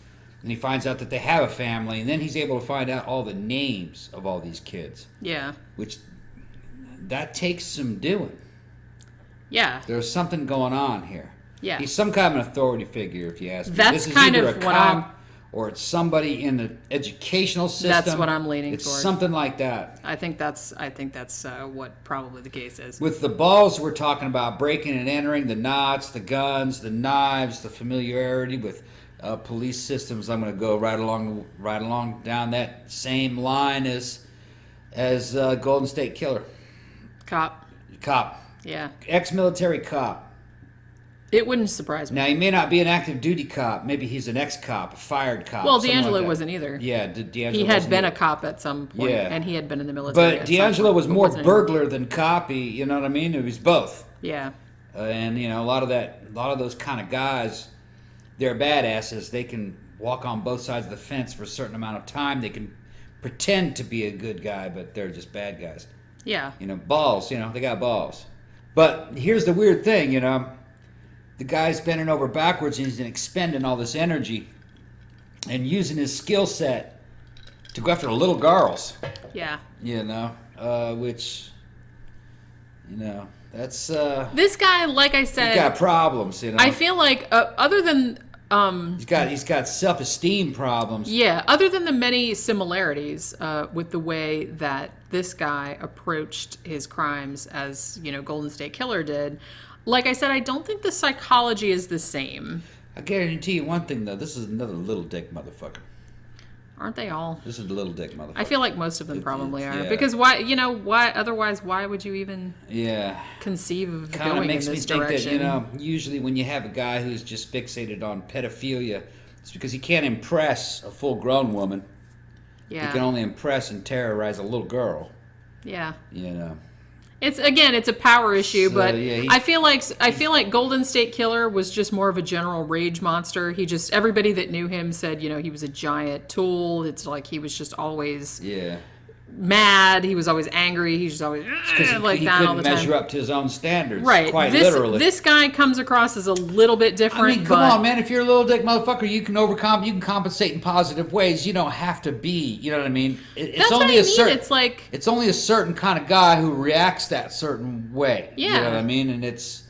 And he finds out that they have a family, and then he's able to find out all the names of all these kids. Yeah. Which, that takes some doing. Yeah. There's something going on here. Yeah. He's some kind of an authority figure, if you ask me. That's this is kind either of a what cop, I'm... or it's somebody in the educational system. That's what I'm leaning It's toward. something like that. I think that's what probably the case is. With the balls we're talking about, breaking and entering, the knots, the guns, the knives, the familiarity with police systems, I'm going to go right along down that same line as Golden State Killer. Cop. Yeah. Ex-military cop. It wouldn't surprise me. Now, he may not be an active duty cop. Maybe he's an ex-cop, a fired cop. Well, something D'Angelo like that. wasn't either. Yeah, D'Angelo He had wasn't been either. a cop at some point, Yeah. and he had been in the military. But D'Angelo was more wasn't anymore. burglar than copy, you know what I mean? It was both. Yeah. And, a lot of those kind of guys, they're badasses. They can walk on both sides of the fence for a certain amount of time. They can pretend to be a good guy, but they're just bad guys. Yeah. Balls, they got balls. But here's the weird thing, the guy's bending over backwards and he's expending all this energy and using his skill set to go after little girls. Yeah. Which, that's... This guy, like I said... He's got problems, I feel like, other than... He's got self-esteem problems. Yeah, other than the many similarities with the way that this guy approached his crimes as, Golden State Killer did, like I said, I don't think the psychology is the same. I guarantee you one thing, though. This is another little dick motherfucker. Aren't they all? This is a little dick motherfucker. I feel like most of them probably are. Yeah. Because why otherwise, why would you even conceive of Kind of going makes in me this think direction? that, usually when you have a guy who's just fixated on pedophilia, it's because he can't impress a full-grown woman. Yeah. He can only impress and terrorize a little girl. Yeah. It's a power issue, but yeah, I feel like Golden State Killer was just more of a general rage monster. Everybody that knew him said, he was a giant tool. It's like he was just always mad. He was always angry. He was always like that all the time. He couldn't measure up to his own standards, Right. quite literally. This guy comes across as a little bit different. I mean, come on, man. If you're a little dick motherfucker, you can compensate in positive ways. You don't have to be, you know what I mean? That's what I mean. It's only a certain kind of guy who reacts that certain way. Yeah. You know what I mean? And it's,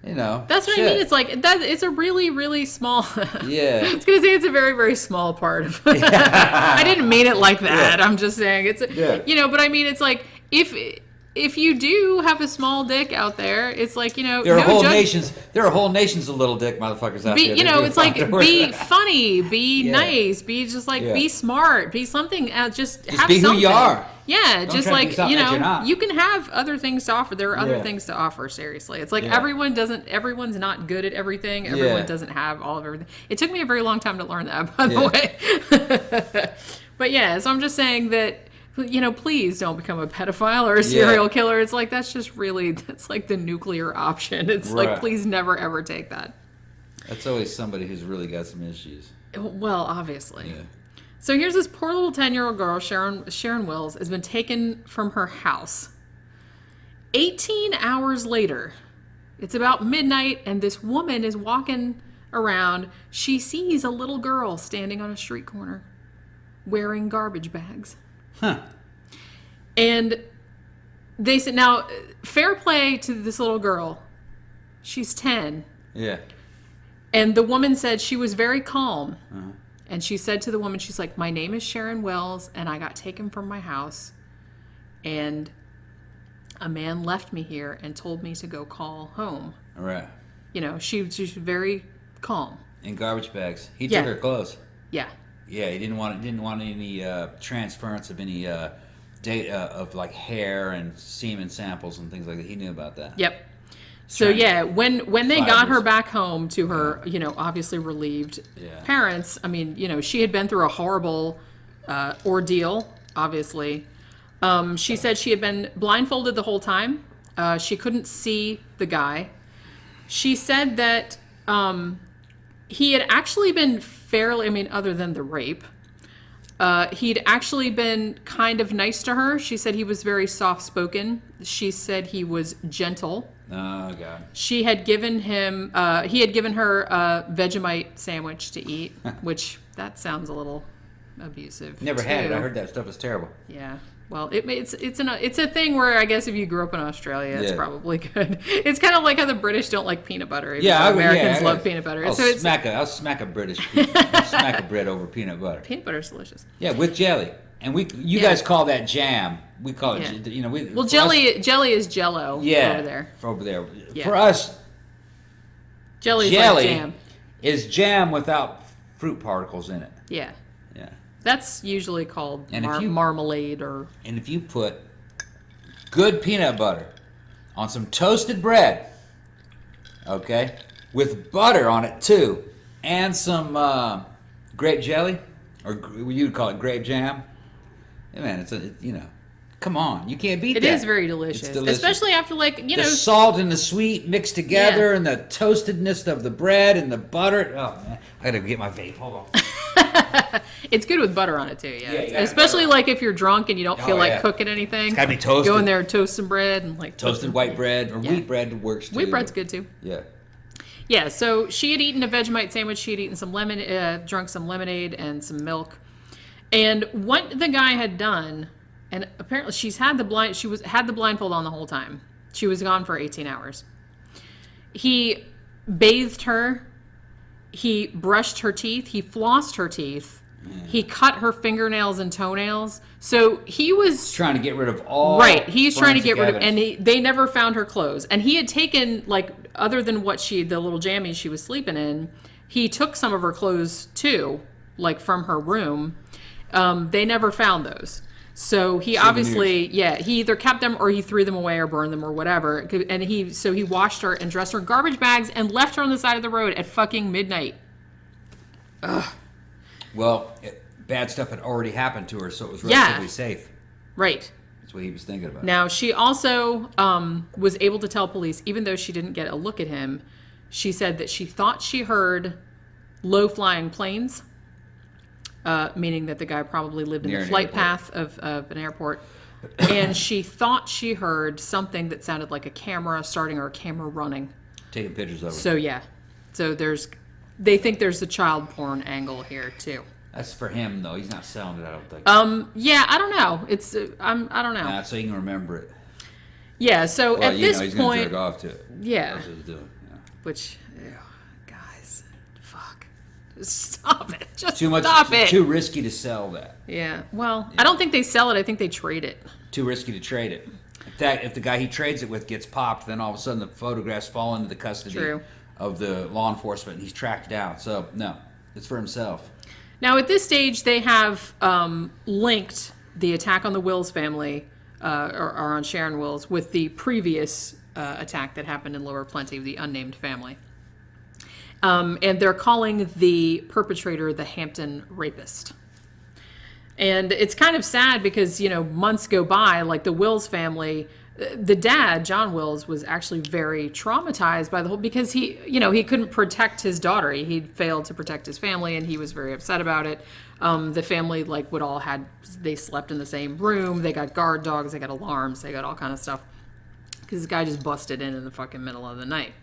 that's what I mean. It's like that. It's a really, really small. Yeah. I was gonna say it's a very, very small part of. I didn't mean it like that. Yeah. I'm just saying it's. But I mean, it's like if you do have a small dick out there, it's like there are whole nations. There are whole nations of little dick motherfuckers out there. It's like be funny, be nice, be just like be smart, be something. Just have be something. who you are. Yeah, Don't just try to like be something that you're not. you can have other things to offer. There are other things to offer. Seriously, it's like everyone's not good at everything. Everyone doesn't have all of everything. It took me a very long time to learn that, by the way. But yeah, so I'm just saying that. Please don't become a pedophile or a serial killer. It's like, that's like the nuclear option. It's like, please never, ever take that. That's always somebody who's really got some issues. Well, obviously. Yeah. So here's this poor little 10-year-old girl, Sharon Wills, has been taken from her house. 18 hours later, it's about midnight, and this woman is walking around. She sees a little girl standing on a street corner wearing garbage bags. Huh. And they said, now, fair play to this little girl. She's 10. Yeah. And the woman said she was very calm. Uh-huh. And she said to the woman, she's like, my name is Sharon Wells, and I got taken from my house. And a man left me here and told me to go call home. All right. You know, she's very calm. In garbage bags. He took her clothes. Yeah. Yeah, he didn't want any transference of any data of like hair and semen samples and things like that. He knew about that. Yep. So yeah, when they got her back home to her, you know, obviously relieved parents, I mean, you know, she had been through a horrible ordeal, obviously. She said she had been blindfolded the whole time. She couldn't see the guy. She said that he had actually been fairly, I mean, other than the rape, he'd actually been kind of nice to her. She said he was very soft-spoken. She said he was gentle. Oh, God. She had given him, he had given her a Vegemite sandwich to eat, which that sounds a little abusive. Never had it. I heard that stuff was terrible. Yeah. Well, it's a thing where I guess if you grew up in Australia, it's probably good. It's kind of like how the British don't like peanut butter. Americans love peanut butter. I'll smack a British smack a bread over peanut butter. Peanut butter's delicious. Yeah, with jelly. And you guys call that jam. We call it, you know. Jelly is Jello over there. Over there. Yeah. For us, jelly like jam. Is jam without fruit particles in it. Yeah. Yeah. That's usually called marmalade or... And if you put good peanut butter on some toasted bread, okay, with butter on it too, and some grape jelly, or you'd call it grape jam, yeah, man, you know, come on, you can't beat that. It is very delicious. It's delicious. Especially after, like, you know... The salt and the sweet mixed together, and the toastedness of the bread and the butter. Oh, man, I gotta get my vape. Hold on. It's good with butter on it too, especially like if you're drunk and you don't feel like cooking anything. It's gotta be toasted. Go in there and toast some bread and like toasted white bread or wheat bread works too. Wheat bread's good too. Yeah. Yeah. So she had eaten a Vegemite sandwich. She had eaten some drunk some lemonade and some milk. And what the guy had done, and apparently she had the blindfold on the whole time. She was gone for 18 hours. He bathed her. He brushed her teeth. He flossed her teeth. He cut her fingernails and toenails. So he was trying to get rid of all. Right. He's trying to get rid of, and they never found her clothes. And he had taken, like, other than the little jammies she was sleeping in, he took some of her clothes too, like from her room. They never found those. So he obviously, he either kept them or he threw them away or burned them or whatever. And he washed her and dressed her in garbage bags and left her on the side of the road at fucking midnight. Ugh. Well, bad stuff had already happened to her, so it was relatively safe. Right. That's what he was thinking about. Now, she also was able to tell police, even though she didn't get a look at him, she said that she thought she heard low-flying planes, meaning that the guy probably lived in the flight path of an airport. And she thought she heard something that sounded like a camera starting or a camera running. Taking pictures of it. So, yeah. So they think there's a child porn angle here, too. That's for him, though. He's not selling it, I don't think. Yeah, I don't know. I don't know. Nah, so you can remember it. Yeah, so at this he's point... He's going to jerk off to it. Yeah. That's what he's doing. Yeah. Which, guys, fuck. Just stop it. Stop it. Too risky to sell that. Yeah. Well, I don't think they sell it. I think they trade it. Too risky to trade it. In fact, if the guy he trades it with gets popped, then all of a sudden the photographs fall into the custody of the law enforcement and he's tracked down. So, no, it's for himself. Now, at this stage, they have linked the attack on the Wills family, or on Sharon Wills, with the previous attack that happened in Lower Plenty, the unnamed family. And they're calling the perpetrator the Hampton rapist. And it's kind of sad because, months go by, like the Wills family, the dad, John Wills, was actually very traumatized by the whole, because he couldn't protect his daughter. He'd failed to protect his family and he was very upset about it. The family they slept in the same room. They got guard dogs, they got alarms, they got all kind of stuff. Because this guy just busted in the fucking middle of the night.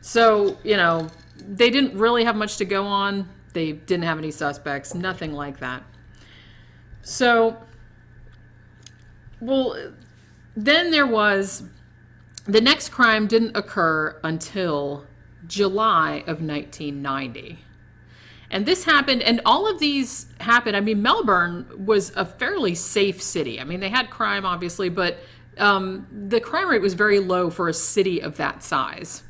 So, they didn't really have much to go on. They didn't have any suspects, nothing like that. So, then there was, the next crime didn't occur until July of 1990. And this happened, and all of these happened. I mean, Melbourne was a fairly safe city. I mean, they had crime, obviously, but the crime rate was very low for a city of that size.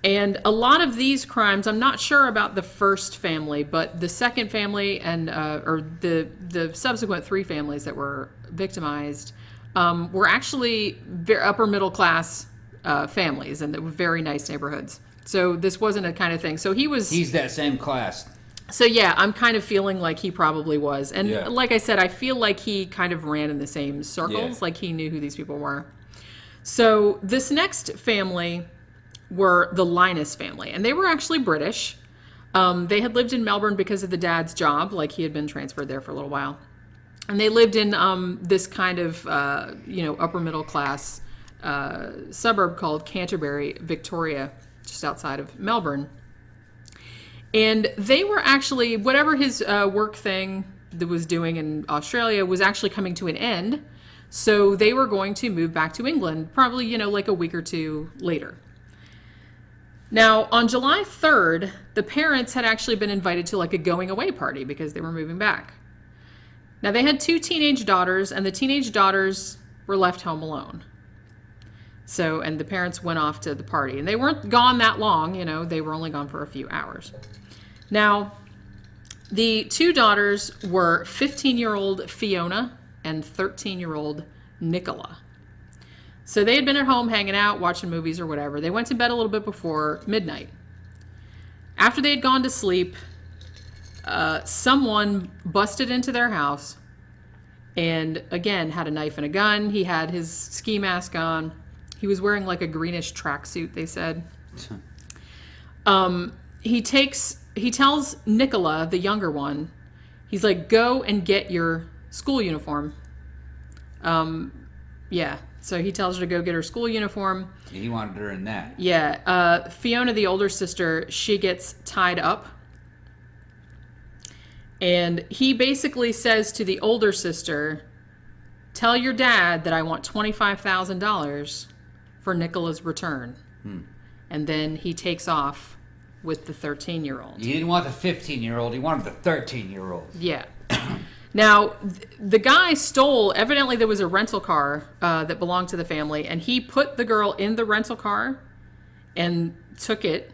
And a lot of these crimes, I'm not sure about the first family, but the second family and or the subsequent 3 families that were victimized were actually very upper middle class families, and they were very nice neighborhoods. So this wasn't a kind of thing. So he's that same class. So yeah, I'm kind of feeling like he probably was. And like I said, I feel like he kind of ran in the same circles, like he knew who these people were. So this next family were the Lynas family, and they were actually British. They had lived in Melbourne because of the dad's job, like he had been transferred there for a little while. And they lived in this kind of, upper middle class suburb called Canterbury, Victoria, just outside of Melbourne. And they were actually, whatever his work thing that was doing in Australia was actually coming to an end. So they were going to move back to England, probably, like a week or 2 later. Now, on July 3rd, the parents had actually been invited to like a going away party because they were moving back. Now, they had 2 teenage daughters, and the teenage daughters were left home alone. So, and the parents went off to the party, and they weren't gone that long, they were only gone for a few hours. Now, the 2 daughters were 15-year-old Fiona and 13-year-old Nicola. So they had been at home hanging out, watching movies or whatever. They went to bed a little bit before midnight. After they had gone to sleep, someone busted into their house and, again, had a knife and a gun. He had his ski mask on. He was wearing like a greenish tracksuit, they said. He tells Nicola, the younger one, he's like, go and get your school uniform. So he tells her to go get her school uniform. He wanted her in that. Yeah. Fiona, the older sister, she gets tied up. And he basically says to the older sister, tell your dad that I want $25,000 for Nicola's return. And then he takes off with the 13-year-old. He didn't want the 15-year-old. He wanted the 13-year-old. Yeah. Now, the guy stole, evidently there was a rental car that belonged to the family, and he put the girl in the rental car and took it,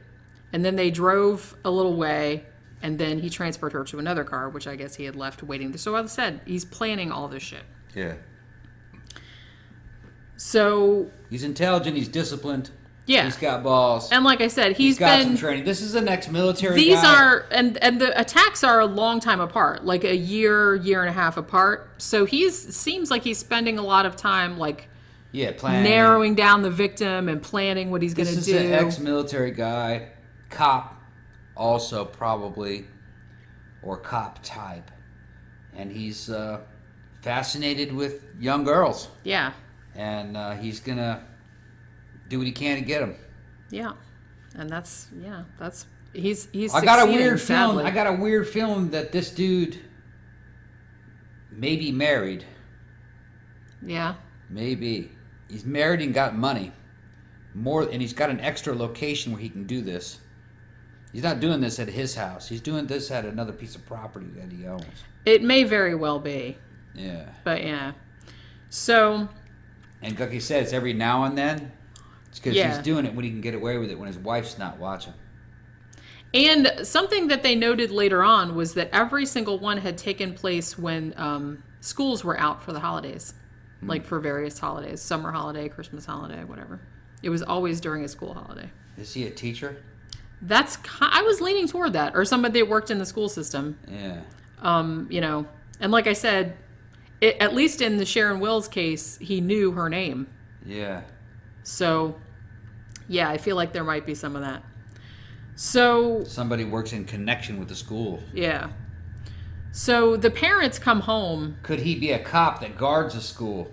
and then they drove a little way, and then he transferred her to another car, which I guess he had left waiting. So as I said, he's planning all this shit. Yeah. So... he's intelligent, he's disciplined. Yeah. He's got balls. And like I said, he's got been... some training. This is an ex-military These guy. are... And the attacks are a long time apart. Like a year and a half apart. So seems like he's spending a lot of time, like... Yeah, planning. Narrowing down the victim and planning what he's going to do. This is an ex-military guy. Cop, also, probably. Or cop type. And he's fascinated with young girls. Yeah. And he's going to... do what he can to get him. Yeah, and he's. I got a weird sadly. feeling. I got a weird feeling that this dude may be married. Yeah. Maybe he's married and got money, and he's got an extra location where he can do this. He's not doing this at his house. He's doing this at another piece of property that he owns. It may very well be. Yeah. But yeah. So. And like he said, it's every now and then. It's because he's doing it when he can get away with it when his wife's not watching. And something that they noted later on was that every single one had taken place when schools were out for the holidays. Like for various holidays. Summer holiday, Christmas holiday, whatever. It was always during a school holiday. Is he a teacher? I was leaning toward that. Or somebody that worked in the school system. Yeah. And like I said, at least in the Sharon Wills case, he knew her name. Yeah. So, yeah, I feel like there might be some of that. So... somebody works in connection with the school. Yeah. So the parents come home. Could he be a cop that guards a school?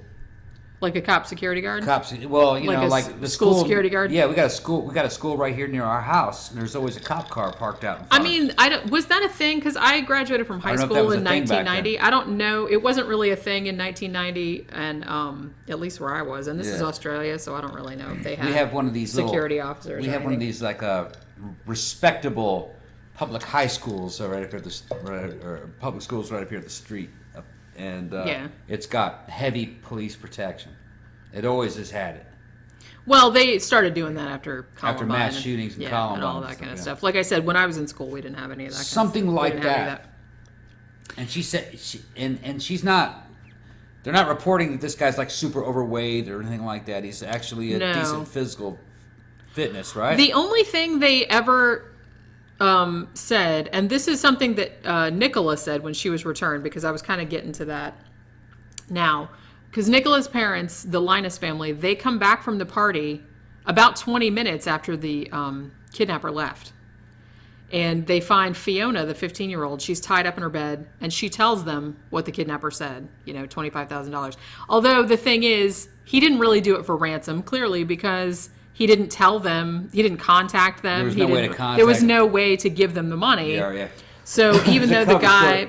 Like a cop security guard? Cops, well, like the school security guard? Yeah, we got a school right here near our house, and there's always a cop car parked out in front. I mean, was that a thing? Because I graduated from high school in 1990. I don't know. It wasn't really a thing in 1990, and at least where I was. And this is Australia, so I don't really know if they have. We have one of these security officers. We have one of these like respectable public high schools right up here or public schools right up here at the street, and it's got heavy police protection. It always has had it. Well, they started doing that after Columbine. After mass shootings and Columbine. And all that kind of stuff. Like I said, when I was in school, we didn't have any of that Something kind of stuff. like that. And she said, and she's not, they're not reporting that this guy's like super overweight or anything like that. He's actually a decent physical fitness, right? The only thing they ever said, and this is something that Nicola said when she was returned, because I was kind of getting to that now. Because Nicola's parents, the Lynas family, they come back from the party about 20 minutes after the kidnapper left. And they find Fiona, the 15-year-old. She's tied up in her bed, and she tells them what the kidnapper said, $25,000. Although the thing is, he didn't really do it for ransom, clearly, because he didn't tell them, he didn't contact them. There was no way to give them the money. Yeah. So even though the guy,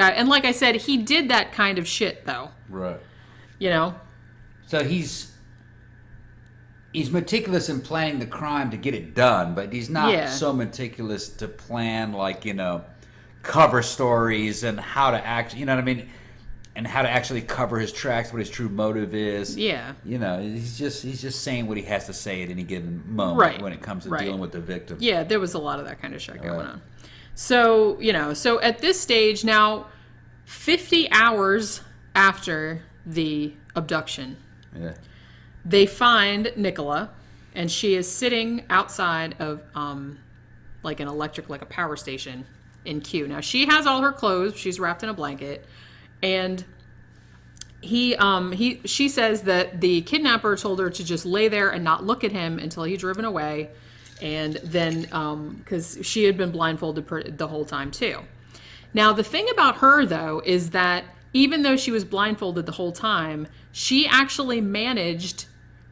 and like I said, he did that kind of shit, though. Right. So he's meticulous in planning the crime to get it done, but he's not so meticulous to plan cover stories and how to act, and how to actually cover his tracks, what his true motive is. Yeah. He's just saying what he has to say at any given moment when it comes to dealing with the victim. Yeah, there was a lot of that kind of shit going on. So, so at this stage now, 50 hours after the abduction, they find Nicola, and she is sitting outside of like a power station in Q. Now she has all her clothes, she's wrapped in a blanket, and she says that the kidnapper told her to just lay there and not look at him until he'd driven away, and then because she had been blindfolded the whole time too. Now the thing about her though is that even though she was blindfolded the whole time, she actually managed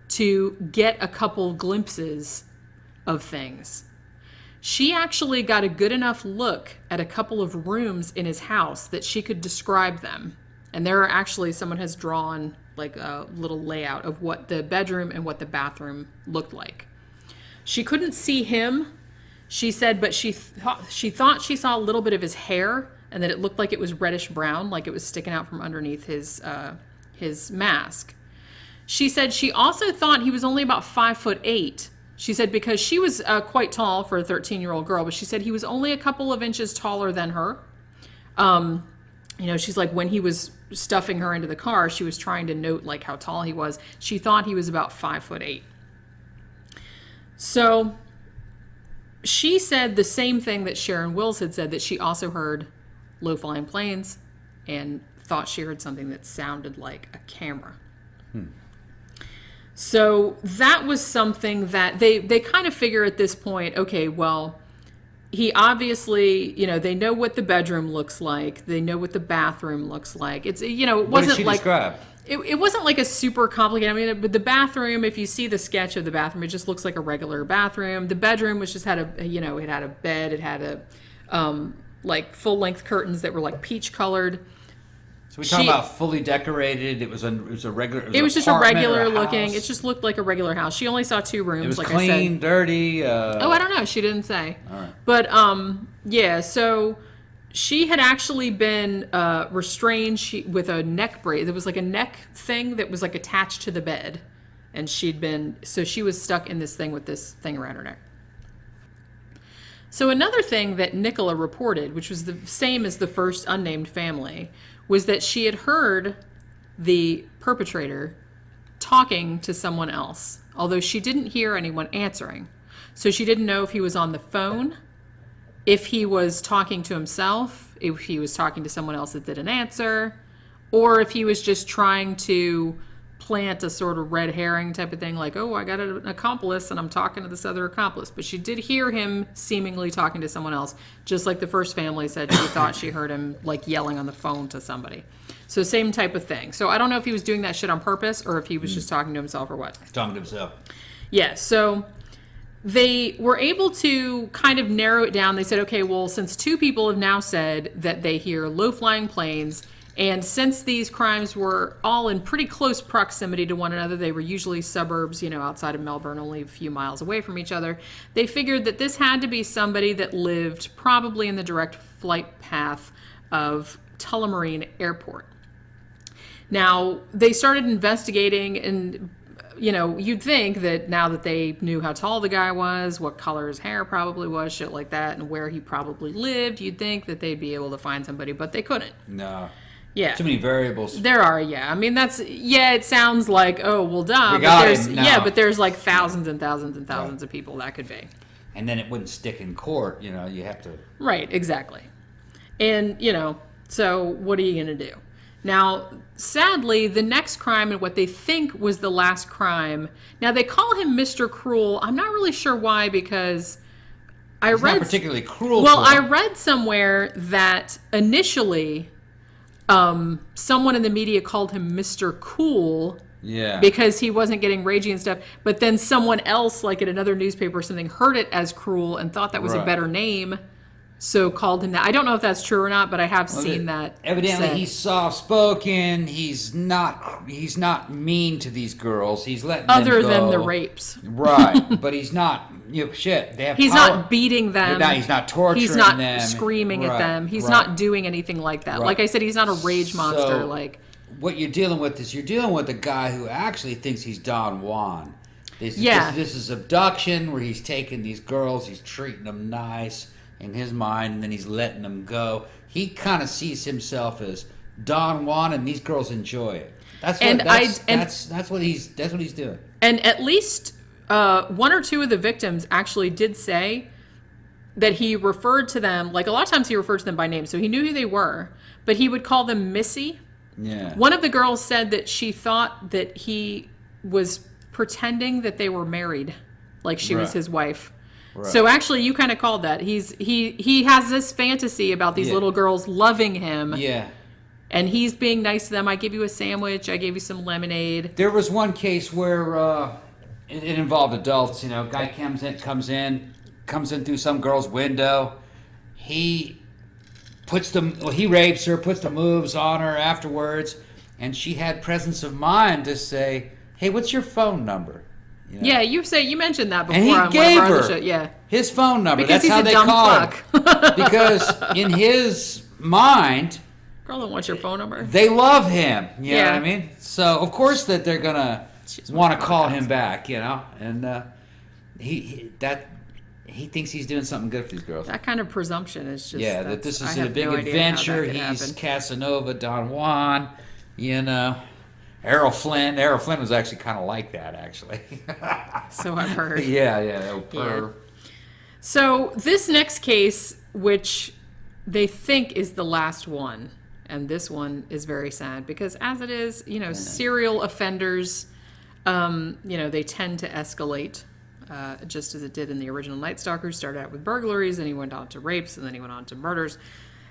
to get a couple glimpses of things. She actually got a good enough look at a couple of rooms in his house that she could describe them. And there are actually, someone has drawn like a little layout of what the bedroom and what the bathroom looked like. She couldn't see him, she said, but she thought she saw a little bit of his hair, and that it looked like it was reddish brown, like it was sticking out from underneath his mask. She said she also thought he was only about 5'8". She said because she was quite tall for a 13-year-old girl, but she said he was only a couple of inches taller than her. She's like, when he was stuffing her into the car, she was trying to note like how tall he was. She thought he was about 5'8". So she said the same thing that Sharon Wills had said, that she also heard low-flying planes and thought she heard something that sounded like a camera. So that was something that they kind of figure at this point, okay, well, he obviously, they know what the bedroom looks like. They know what the bathroom looks like. It's, it wasn't what did she like... describe? It wasn't like a super complicated, but the bathroom, if you see the sketch of the bathroom, it just looks like a regular bathroom. The bedroom was just had it had a bed, it had a, like full-length curtains that were like peach colored. So we talking about fully decorated. It was a regular. It was just a regular looking. It just looked like a regular house. She only saw 2 rooms. It was like clean, I said. dirty. I don't know. She didn't say. All right. But so she had actually been restrained with a neck brace. There was like a neck thing that was like attached to the bed, and she was stuck in this thing with this thing around her neck. So another thing that Nicola reported, which was the same as the first unnamed family, was that she had heard the perpetrator talking to someone else, although she didn't hear anyone answering. So she didn't know if he was on the phone, if he was talking to himself, if he was talking to someone else that didn't answer, or if he was just trying to plant a sort of red herring type of thing, like, oh, I got an accomplice and I'm talking to this other accomplice. But she did hear him seemingly talking to someone else, just like the first family said she thought she heard him like yelling on the phone to somebody. So same type of thing. So I don't know if he was doing that shit on purpose or if he was just talking to himself or what. Talking to himself. Yeah, so they were able to kind of narrow it down. They said, okay, well, since 2 people have now said that they hear low-flying planes, and since these crimes were all in pretty close proximity to one another, they were usually suburbs, outside of Melbourne, only a few miles away from each other, they figured that this had to be somebody that lived probably in the direct flight path of Tullamarine Airport. Now, they started investigating, and, you know, you'd think that now that they knew how tall the guy was, what color his hair probably was, shit like that, and where he probably lived, you'd think that they'd be able to find somebody, but they couldn't. No. Yeah. Too many variables. There are, yeah. I mean, it sounds like, oh, well, duh. We got it. No. Yeah, but there's like thousands and thousands and thousands of people that could be. And then it wouldn't stick in court, you know, you have to... Right, exactly. And, you know, so what are you going to do? Now, sadly, the next crime and what they think was the last crime, now they call him Mr. Cruel. I'm not really sure why, because He's not particularly cruel. Well, I read somewhere that initially... someone in the media called him Mr. Cool because he wasn't getting ragey and stuff. But then someone else, like at another newspaper or something, heard it as Cruel and thought that was a better name, so called him that. I don't know if that's true or not, but I have seen that. Evidently, he's soft-spoken. He's not mean to these girls. He's letting them go. Other than the rapes. Right, but he's not... You know, shit. They have he's power. not beating them. He's not torturing them. He's not screaming at them. He's not doing anything like that. Right. Like I said, he's not a rage monster. So, what you're dealing with is a guy who actually thinks he's Don Juan. This is abduction where he's taking these girls, he's treating them nice in his mind, and then he's letting them go. He kind of sees himself as Don Juan, and these girls enjoy it. That's what he's doing. And at least one or two of the victims actually did say that he referred to them, like a lot of times he referred to them by name, so he knew who they were, but he would call them Missy. Yeah. One of the girls said that she thought that he was pretending that they were married, like she was his wife. Right. So actually, you kind of called that. He has this fantasy about these little girls loving him. Yeah. And he's being nice to them. I give you a sandwich. I gave you some lemonade. There was one case where it involved adults. You know, guy comes in through some girl's window. He rapes her, puts the moves on her afterwards, and she had presence of mind to say, "Hey, what's your phone number?" You know? Yeah, you mentioned that before. And he on gave one of our her show. Yeah. his phone number. Because That's how they call him. Because in his mind, girl don't want your phone number. They love him. You know what I mean? So of course that they're gonna want to call him back. You know, and he thinks he's doing something good for these girls. That kind of presumption is just that this is a big adventure. He's Casanova, Don Juan. You know. Errol Flynn was actually kind of like that, actually. So I've heard. Yeah. So this next case, which they think is the last one, and this one is very sad because as it is, you know, serial offenders, you know, they tend to escalate, just as it did in the original Night Stalker. Started out with burglaries, then he went on to rapes, and then he went on to murders.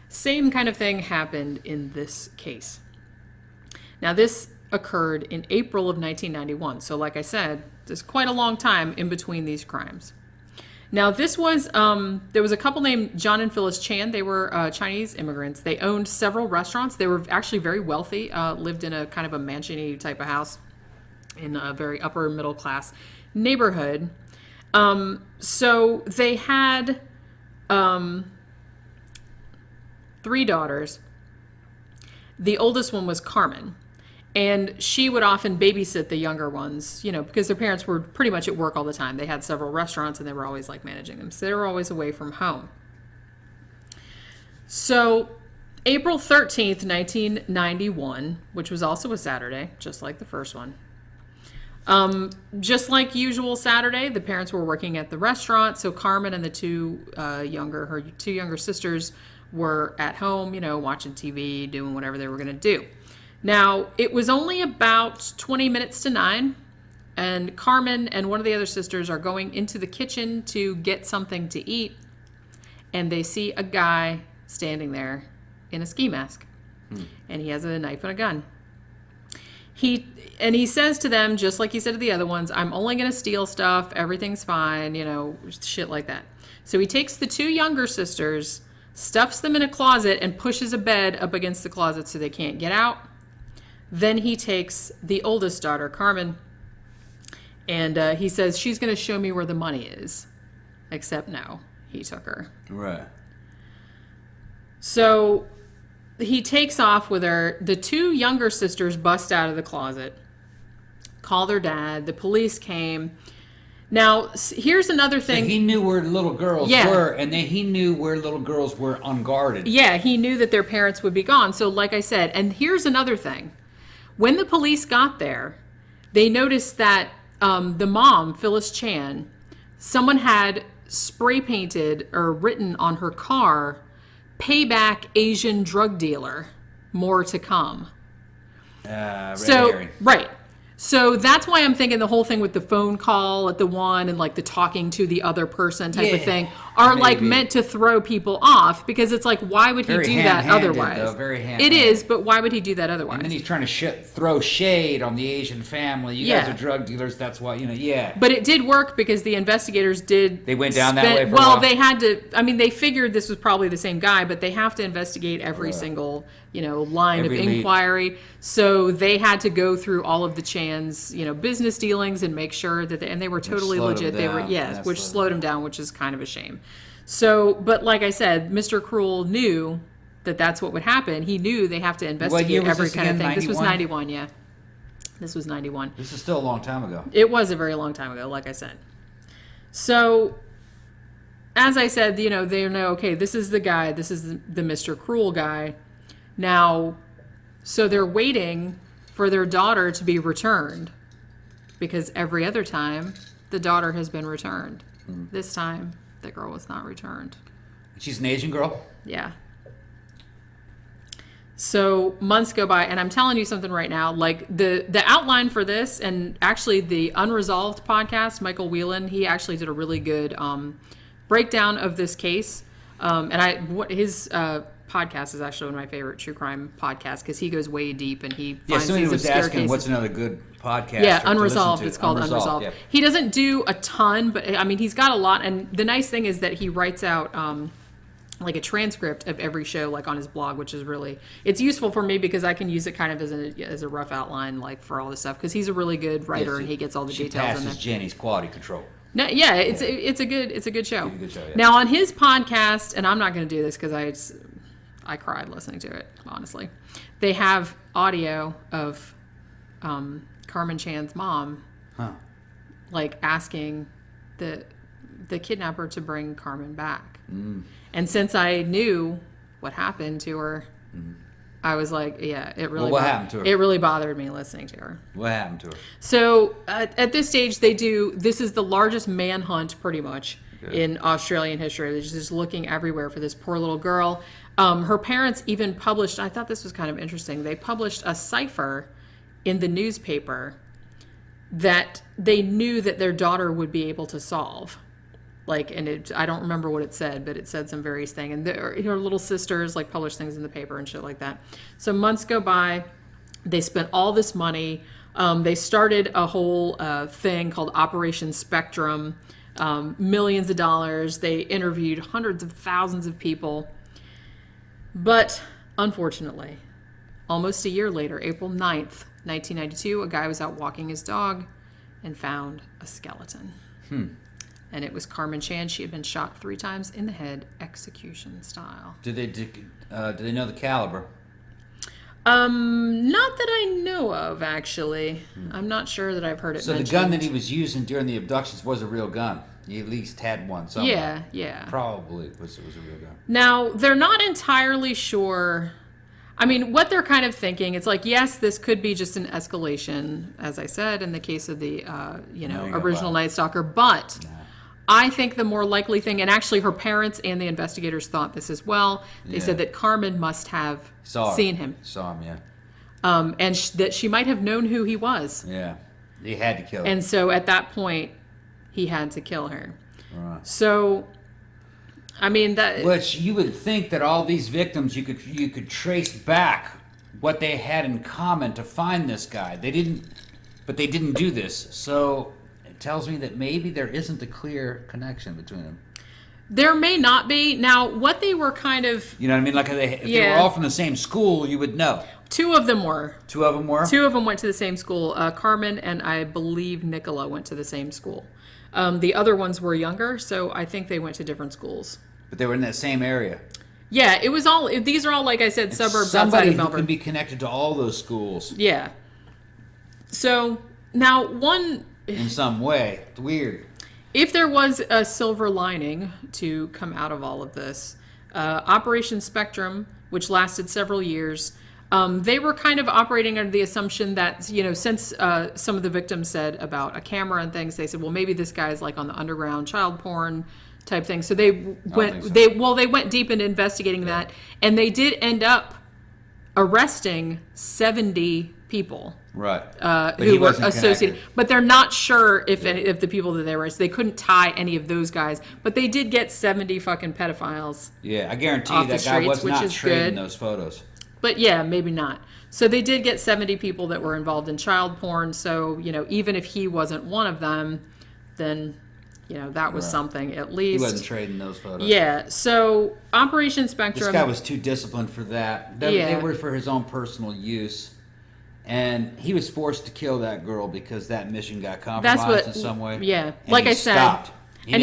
Same kind of thing happened in this case. Now this occurred in April of 1991. So like I said, there's quite a long time in between these crimes. Now this was, there was a couple named John and Phyllis Chan. They were Chinese immigrants. They owned several restaurants. They were actually very wealthy, lived in a kind of a mansion-y type of house in a very upper middle class neighborhood. So they had 3 daughters. The oldest one was Carmen. And she would often babysit the younger ones, you know, because their parents were pretty much at work all the time. They had several restaurants and they were always like managing them. So they were always away from home. So April 13th, 1991, which was also a Saturday, just like the first one. Just like usual Saturday, the parents were working at the restaurant. So Carmen and her two younger sisters were at home, you know, watching TV, doing whatever they were going to do. Now, it was only about 20 minutes to 9, and Carmen and one of the other sisters are going into the kitchen to get something to eat, and they see a guy standing there in a ski mask, and he has a knife and a gun. He says to them, just like he said to the other ones, "I'm only going to steal stuff, everything's fine," you know, shit like that. So he takes the 2 younger sisters, stuffs them in a closet, and pushes a bed up against the closet so they can't get out. Then he takes the oldest daughter, Carmen, and he says, "She's going to show me where the money is." Except no, he took her. Right. So he takes off with her. The two younger sisters bust out of the closet, call their dad. The police came. Now, here's another thing. So he knew where little girls Yeah. were, and then he knew where little girls were unguarded. Yeah, he knew that their parents would be gone. So, like I said, and here's another thing. When the police got there, they noticed that the mom, Phyllis Chan, someone had spray painted or written on her car, "Payback Asian drug dealer, more to come." Red So, herring. right. So that's why I'm thinking the whole thing with the phone call at the one and like the talking to the other person type of Yeah, thing are like maybe. meant to throw people off, because it's like, why would he Very do that ham-handed, otherwise? though, very It ham-handed. is, but why would he do that otherwise? And then he's trying to throw shade on the Asian family. You Yeah. guys are drug dealers. That's why, yeah. But it did work because the investigators did. They went down that way for a well, while? they had to. I mean, they figured this was probably the same guy, but they have to investigate every single, line Every of lead. inquiry. So they had to go through all of the Chan's, business dealings and make sure that and they were totally slowed 'em legit. They were down. yes, That which slowed slowed him down, which is kind of a shame. So, but like I said, Mr. Cruel knew that that's what would happen. He knew they have to year investigate was every this kind of again? thing. This was 91? 91, yeah. This was 91. This is still a long time ago. It was a very long time ago, like I said. So, as I said, they know, okay, this is the guy, this is the Mr. Cruel guy. Now, so they're waiting for their daughter to be returned, because every other time, the daughter has been returned. This time, the girl was not returned. She's an Asian girl? Yeah. So months go by, and I'm telling you something right now, like the outline for this, and actually the Unresolved podcast, Michael Whelan, he actually did a really good breakdown of this case. His podcast is actually one of my favorite true crime podcasts, because he goes way deep and he finds somebody these was obscure asking cases. what's another good podcast. Yeah, to listen Unresolved. to. It's called Unresolved. Yeah. He doesn't do a ton, but I mean, he's got a lot. And the nice thing is that he writes out like a transcript of every show, like on his blog, which is it's useful for me because I can use it kind of as a rough outline, like for all this stuff, because he's a really good writer and he gets all the She details in passes there. Jenny's quality control. No, yeah, it's a good show. Good show, yeah. Now on his podcast, and I'm not going to do this because I cried listening to it, honestly. They have audio of Carmen Chan's mom, like asking the kidnapper to bring Carmen back. And since I knew what happened to her, I was like, yeah, it really. What happened to her? It really bothered me listening to her. What happened to her? So at this stage, this is the largest manhunt pretty much in Australian history. They're just looking everywhere for this poor little girl. Her parents even published, I thought this was kind of interesting, they published a cipher in the newspaper that they knew that their daughter would be able to solve. I don't remember what it said, but it said some various thing. And her little sisters publish things in the paper and shit like that. So months go by. They spent all this money. They started a whole thing called Operation Spectrum. Millions of dollars. They interviewed hundreds of thousands of people. But unfortunately, almost a year later, April 9th, 1992, a guy was out walking his dog and found a skeleton. And it was Carmen Chan. She had been shot 3 times in the head, execution style. Do they know the caliber? Not that I know of, actually. I'm not sure that I've heard it So mentioned. the gun that he was using during the abductions was a real gun. He at least had one somewhere. Yeah. Probably was a real gun. Now, they're not entirely sure. I mean, what they're kind of thinking, it's like, yes, this could be just an escalation, as I said, in the case of the, original Night Stalker, but I think the more likely thing, and actually her parents and the investigators thought this as well, they said that Carmen must have seen him. Saw him, yeah. And that she might have known who he was. Yeah. He had to kill her. And so at that point, he had to kill her. Right. So, I mean, that... Which you would think that all these victims, you could trace back what they had in common to find this guy. They didn't do this. So it tells me that maybe there isn't a clear connection between them. There may not be. Now, what they were kind of... You know what I mean? Like if they were all from the same school, you would know. 2 of them were. 2 of them were? 2 of them went to the same school. Carmen and I believe Nicola went to the same school. The other ones were younger, so I think they went to different schools. But they were in that same area. Yeah, it was all. These are all, like I said, suburbs outside Somebody of who Melbourne. can be connected to all those schools Yeah. So now in some way. It's weird. if there was a silver lining to come out of all of this, Operation Spectrum, which lasted several years, they were kind of operating under the assumption that, you know, since some of the victims said about a camera and things, they said, well, maybe this guy's like on the underground child porn type thing. So they went, they went deep into investigating that, and they did end up arresting 70 people. Right. Who were associated, but they're not sure if the people that they arrested, they couldn't tie any of those guys, but they did get 70 fucking pedophiles. Yeah, I guarantee you that guy was not trading those photos. But yeah, maybe not. So they did get 70 people that were involved in child porn. So, you know, even if he wasn't one of them, then, you know, that was something at least. He wasn't trading those photos. Yeah. So Operation Spectrum. This guy was too disciplined for that. They were for his own personal use. And he was forced to kill that girl because that mission got compromised in some way. Yeah. And like he I said. Stopped. And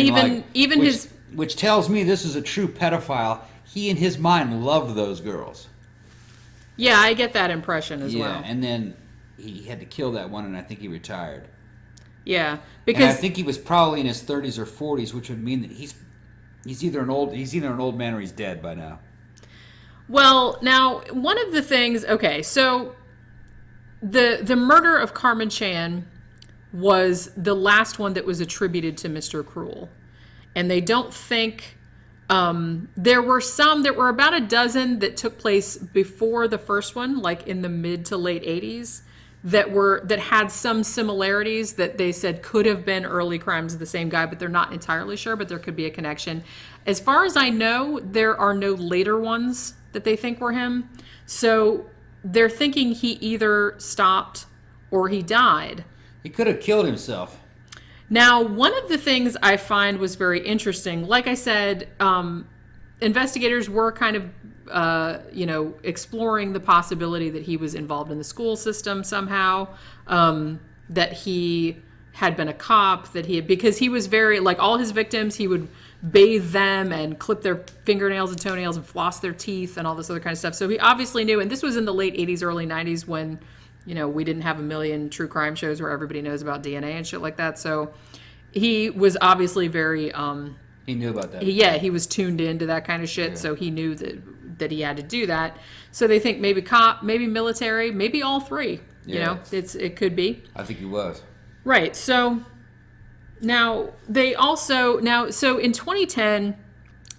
even his. Which tells me this is a true pedophile. He, in his mind, loved those girls. Yeah, I get that impression as well. Yeah, and then he had to kill that one, and I think he retired. Yeah, because and I think he was probably in his 30s or 40s, which would mean that he's either an old man or he's dead by now. Well, now one of the things. Okay, so the murder of Carmen Chan was the last one that was attributed to Mr. Cruel, and they don't think. There were some that were about a dozen that took place before the first one, like in the mid to late 80s, that had some similarities that they said could have been early crimes of the same guy, but they're not entirely sure, but there could be a connection. As far as I know, there are no later ones that they think were him. So they're thinking he either stopped or he died. He could have killed himself. Now, one of the things I find was very interesting, like I said, investigators were kind of, exploring the possibility that he was involved in the school system somehow, that he had been a cop, because he was very, like all his victims, he would bathe them and clip their fingernails and toenails and floss their teeth and all this other kind of stuff. So he obviously knew, and this was in the late 80s, early 90s when, you know, we didn't have a million true crime shows where everybody knows about DNA and shit like that. So he was obviously very... he knew about that. He was tuned into that kind of shit, yeah. So he knew that he had to do that. So they think maybe cop, maybe military, maybe all three. Yeah. You know, it could be. I think he was. Right. So now so in 2010,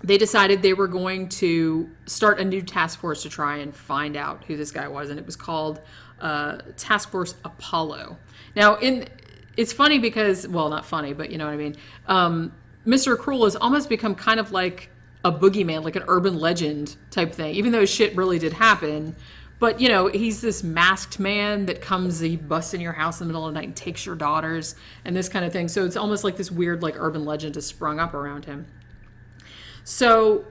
they decided they were going to start a new task force to try and find out who this guy was, and it was called Task Force Apollo. Now, it's funny because, well, not funny, but you know what I mean. Mr. Cruel has almost become kind of like a boogeyman, like an urban legend type thing, even though shit really did happen. But, you know, he's this masked man that he busts in your house in the middle of the night and takes your daughters and this kind of thing. So it's almost like this weird, like, urban legend has sprung up around him. So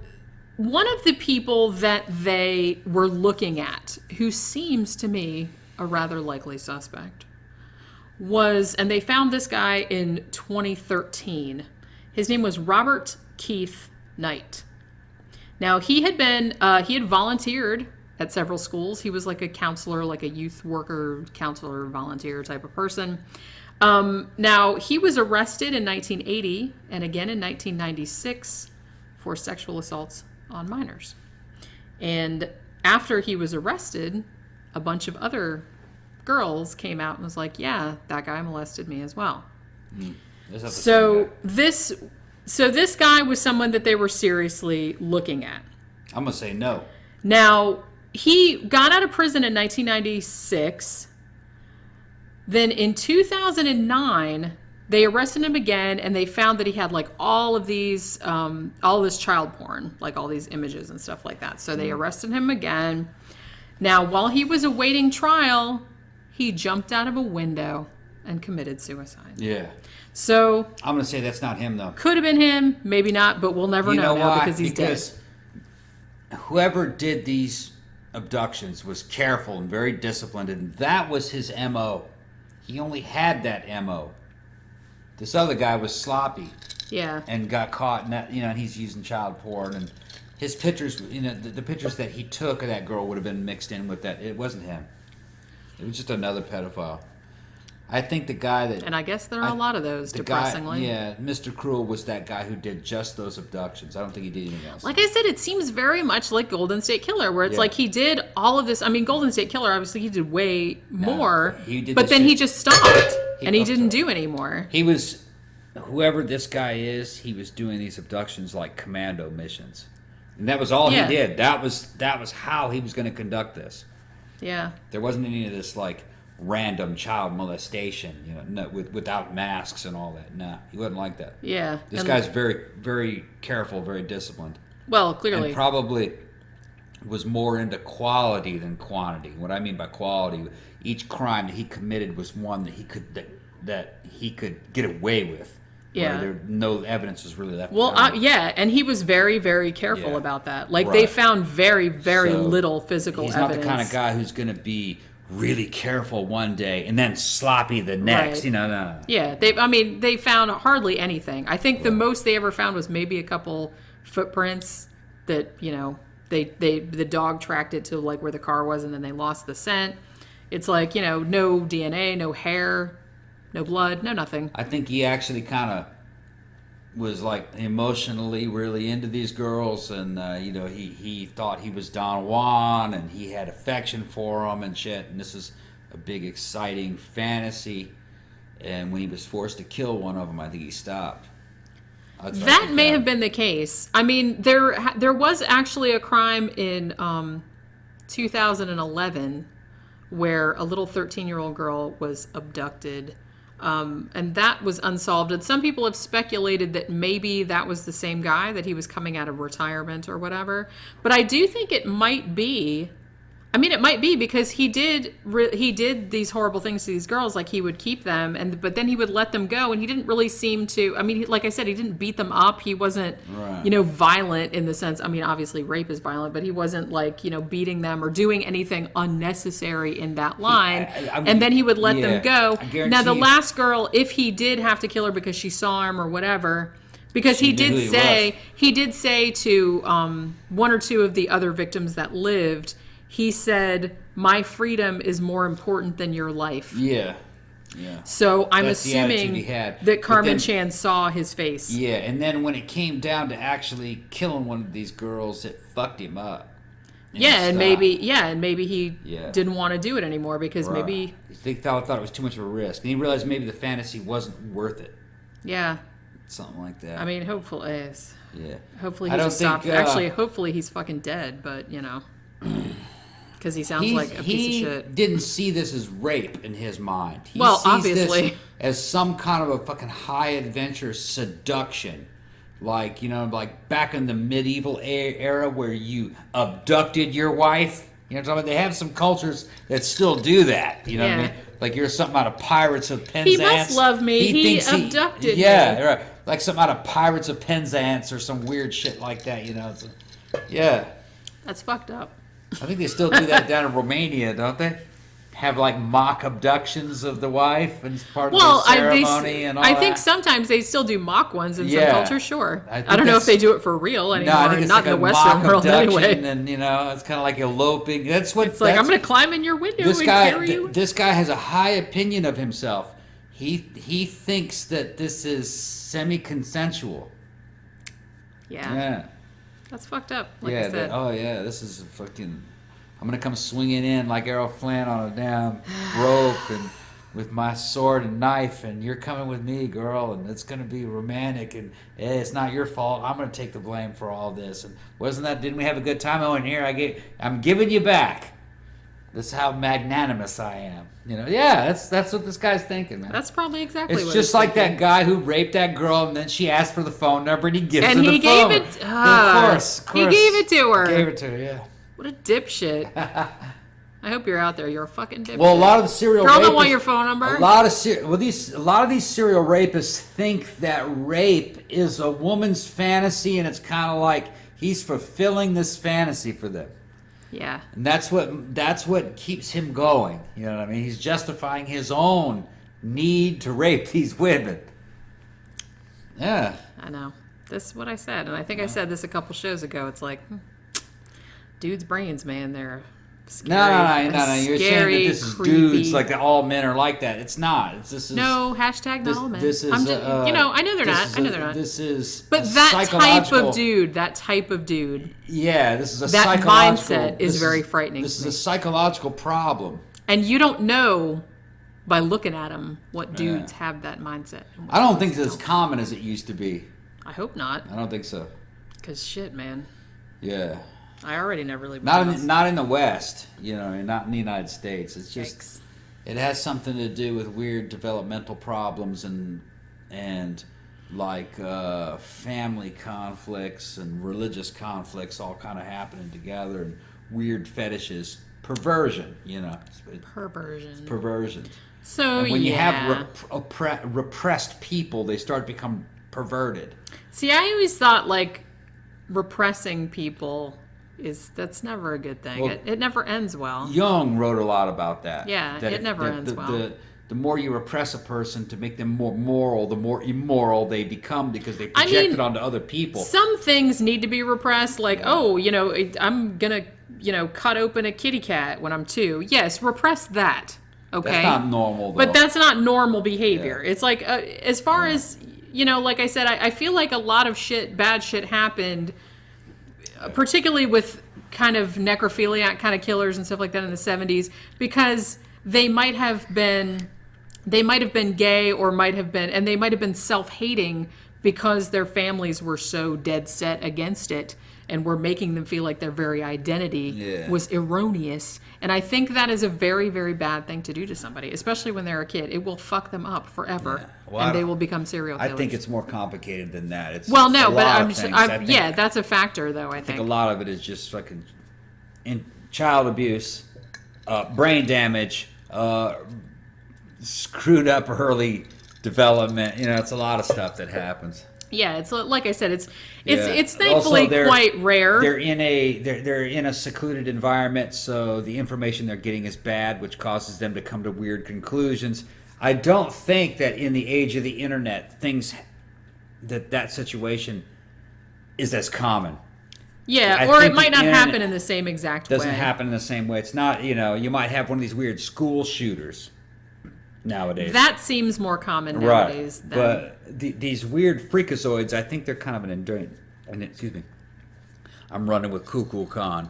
one of the people that they were looking at, who seems to me a rather likely suspect, and they found this guy in 2013. His name was Robert Keith Knight. Now, he had volunteered at several schools. He was like a counselor, like a youth worker, counselor, volunteer type of person. Now, he was arrested in 1980 and again in 1996 for sexual assaults on minors. And after he was arrested, a bunch of other girls came out and was like, yeah, that guy molested me as well. So this guy was someone that they were seriously looking at. I'm going to say no. Now, he got out of prison in 1996. Then in 2009, they arrested him again, and they found that he had like all this child porn, like all these images and stuff like that. So they arrested him again. Now, while he was awaiting trial, he jumped out of a window and committed suicide. Yeah. So I'm going to say that's not him, though. Could have been him, maybe not, but we'll never know now because he's dead. Whoever did these abductions was careful and very disciplined, and that was his MO. He only had that MO. This other guy was sloppy. Yeah. And got caught, and he's using child porn, and his pictures, the pictures that he took of that girl would have been mixed in with that. It wasn't him. It was just another pedophile. I think the guy that... And I guess there are a lot of those, depressingly. Mr. Cruel was that guy who did just those abductions. I don't think he did anything else. Like I said, it seems very much like Golden State Killer, where it's like he did all of this. I mean, Golden State Killer, obviously, he did way more, but then he just stopped, and he didn't do anymore. He was... Whoever this guy is, he was doing these abductions like commando missions. And that was all he did. That was how he was going to conduct this. Yeah. There wasn't any of this, like... random child molestation, without masks and all that. Nah, he wasn't like that. Yeah. This guy's very, very careful, very disciplined. Well, clearly. And probably was more into quality than quantity. What I mean by quality, each crime that he committed was one that he could get away with. Yeah. No evidence was really left. Well, and he was very, very careful about that. Like, they found very, very little physical evidence. He's not the kind of guy who's going to be really careful one day and then sloppy the next. Right. No. Yeah, they found hardly anything. I think the most they ever found was maybe a couple footprints that the dog tracked it to like where the car was, and then they lost the scent. It's like no DNA, no hair, no blood, no nothing. I think he actually kind of was like emotionally really into these girls, and he thought he was Don Juan, and he had affection for them and shit. And this is a big exciting fantasy. And when he was forced to kill one of them, I think he stopped. That may have been the case. I mean, there was actually a crime in 2011 where a little 13-year-old girl was abducted. And that was unsolved. And some people have speculated that maybe that was the same guy, that he was coming out of retirement or whatever. But I do think it might be. I mean, it might be because he did these horrible things to these girls. Like, he would keep them, but then he would let them go, and he didn't really seem to. I mean, like I said, he didn't beat them up. He wasn't, violent in the sense. I mean, obviously, rape is violent, but he wasn't like beating them or doing anything unnecessary in that line. And then he would let them go. Now, the last girl, if he did have to kill her because she saw him or whatever. Because he did say to one or two of the other victims that lived. He said, "My freedom is more important than your life." Yeah. So I'm assuming that Carmen Chan saw his face. Yeah, and then when it came down to actually killing one of these girls, it fucked him up. And maybe he didn't want to do it anymore because maybe he thought it was too much of a risk, and he realized maybe the fantasy wasn't worth it. Yeah. Something like that. I mean, hopefully he just stopped. Actually, hopefully he's fucking dead, but because he sounds like a piece of shit. He didn't see this as rape in his mind. He sees obviously. This as some kind of a fucking high adventure seduction. Like, like back in the medieval era where you abducted your wife. You know what I'm talking about? They have some cultures that still do that. You know what I mean? Like you're something out of Pirates of Penzance. He must love me. He abducted me. Yeah, right. Like something out of Pirates of Penzance or some weird shit like that, Yeah. That's fucked up. I think they still do that down in Romania, don't they? Have like mock abductions of the wife and part of the ceremony and all that. I think sometimes they still do mock ones in some cultures, sure. I don't know if they do it for real anymore. No, I think it's not like in the Western world anyway. And it's kind of like eloping. It's like I'm going to climb in your window and carry you. This guy has a high opinion of himself. He thinks that this is semi-consensual. Yeah. That's fucked up, like I said. This is a fucking... I'm going to come swinging in like Errol Flynn on a damn rope and with my sword and knife, and you're coming with me, girl, and it's going to be romantic, and it's not your fault. I'm going to take the blame for all this. And didn't we have a good time? Oh, and here I'm giving you back. This is how magnanimous I am. That's what this guy's thinking, man. That's probably exactly what it's just like that guy who raped that girl, and then she asked for the phone number, and he gives her the phone. And he gave it. Of course. He gave it to her. Gave it to her, yeah. What a dipshit. I hope you're out there. You're a fucking dipshit. Well, a lot of the serial rapists... Girl, don't want your phone number? A lot of these serial rapists think that rape is a woman's fantasy, and it's kind of like he's fulfilling this fantasy for them. Yeah. And that's what keeps him going. You know what I mean? He's justifying his own need to rape these women. Yeah. I know. This is what I said, and I think I said this a couple shows ago. It's like, dude's brains, man. They're scary. No. You're saying that this is creepy. dudes, like all men are like that. It's not. No, hashtag not all men. This is, I'm just, I know they're not. I know they're not. This is, but that type of dude. Yeah, this is a that psychological. Mindset is very frightening. This is a psychological problem. And you don't know by looking at them what dudes have that mindset. I don't think it's as common as it used to be. I hope not. I don't think so. Because shit, man. Yeah. I already never leave not in the West, not in the United States. It's just it has something to do with weird developmental problems and like family conflicts and religious conflicts all kind of happening together, and weird fetishes, perversion. Perversion. So and when you have repressed people, they start to become perverted. See, I always thought like repressing people that's never a good thing. Well, it never ends well. Jung wrote a lot about that. Yeah, it never ends well. The more you repress a person to make them more moral, the more immoral they become because they project it onto other people. Some things need to be repressed, like, I'm going to, cut open a kitty cat when I'm 2. Yes, repress that. Okay. That's not normal, though. But that's not normal behavior. Yeah. It's like, as far as, like I said, I feel like a lot of bad shit happened, particularly with kind of necrophiliac kind of killers and stuff like that in the 70s, because they might have been gay and they might have been self-hating because their families were so dead set against it and were making them feel like their very identity was erroneous. And I think that is a very, very bad thing to do to somebody, especially when they're a kid. It will fuck them up forever, and they will become serial killers. I think it's more complicated than that. That's a factor, though. I think a lot of it is just fucking child abuse, brain damage, screwed up early development. It's a lot of stuff that happens. Yeah, it's like I said, it's thankfully quite rare. They're in a secluded environment, so the information they're getting is bad, which causes them to come to weird conclusions. I don't think that in the age of the internet, that situation is as common. Yeah, or it might not happen in the same exact way. Doesn't happen in the same way. It's not, you might have one of these weird school shooters nowadays. That seems more common nowadays. Right. But these weird freakazoids, I think they're kind of an enduring. And excuse me, I'm running with Cuckoo Khan.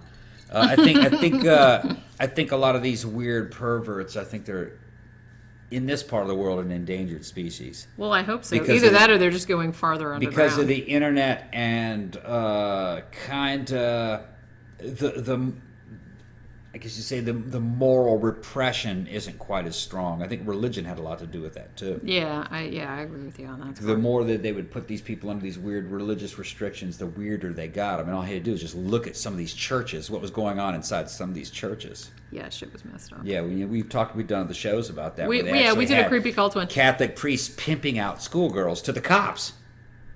I think a lot of these weird perverts, I think they're in this part of the world an endangered species. Well, I hope so. Either that or they're just going farther underground. Because of the internet and I guess you say the moral repression isn't quite as strong. I think religion had a lot to do with that too. Yeah, I agree with you on that. The more that they would put these people under these weird religious restrictions, the weirder they got. I mean, all you had to do is just look at some of these churches, what was going on inside some of these churches. Yeah, shit was messed up. Yeah, we've done the shows about that. We did a creepy cult one. Catholic priests pimping out schoolgirls to the cops.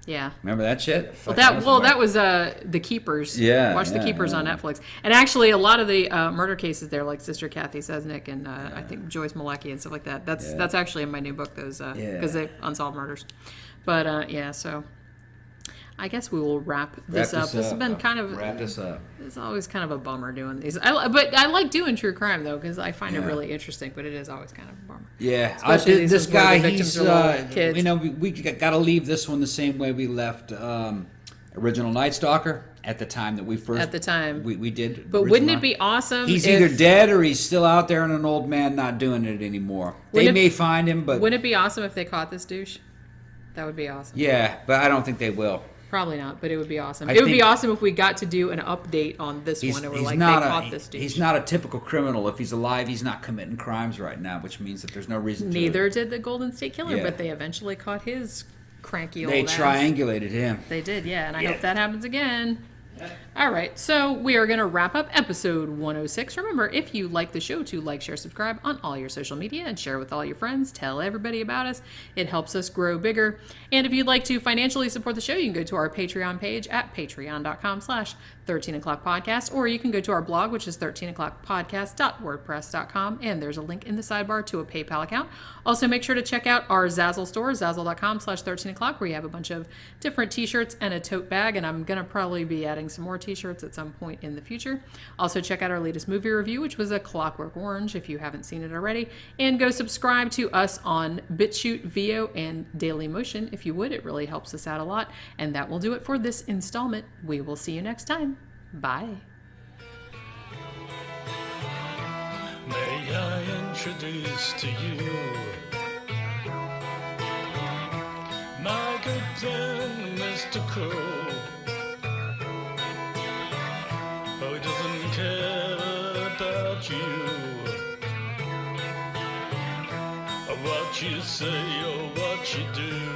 Yeah. Remember that shit? That was The Keepers. Yeah. Watch The Keepers on Netflix. And actually, a lot of the murder cases there, like Sister Kathy Sesnick and I think Joyce Malecki and stuff like that. That's actually in my new book. Those because they unsolved murders. But so I guess we will wrap this up. This has been kind of wrap this up. It's always kind of a bummer doing these. But I like doing true crime though because I find it really interesting. But it is always kind of a bummer. Yeah, this guy, he's kids. We got to leave this one the same way we left original Night Stalker at the time that we first. At the time we did. But wouldn't it be awesome? He's either dead or he's still out there and an old man not doing it anymore. They may find him, but wouldn't it be awesome if they caught this douche? That would be awesome. Yeah, but I don't think they will. Probably not, but it would be awesome. It would be awesome if we got to do an update on this one, and we're like, they caught this dude. He's not a typical criminal. If he's alive, he's not committing crimes right now, which means that there's no reason to. Neither did the Golden State Killer, but they eventually caught his cranky old ass. They triangulated him. They did, yeah, and I hope that happens again. All right, so we are going to wrap up episode 106. Remember, if you like the show, to like, share, subscribe on all your social media and share with all your friends. Tell everybody about us. It helps us grow bigger. And if you'd like to financially support the show, you can go to our Patreon page at patreon.com/13o'clockpodcast, or you can go to our blog, which is 13o'clockpodcast.wordpress.com, and there's a link in the sidebar to a PayPal account. Also, make sure to check out our Zazzle store, zazzle.com/13o'clock, where you have a bunch of different t-shirts and a tote bag, and I'm going to probably be adding some more t-shirts at some point in the future. Also, check out our latest movie review, which was A Clockwork Orange, if you haven't seen it already, and go subscribe to us on BitChute, Veo, and Daily Motion. If you would, it really helps us out a lot. And that will do it for this installment. We will see you next time. Bye. May I introduce to you my good friend, Mr. Crow. Oh, he doesn't care about you, or what you say or what you do.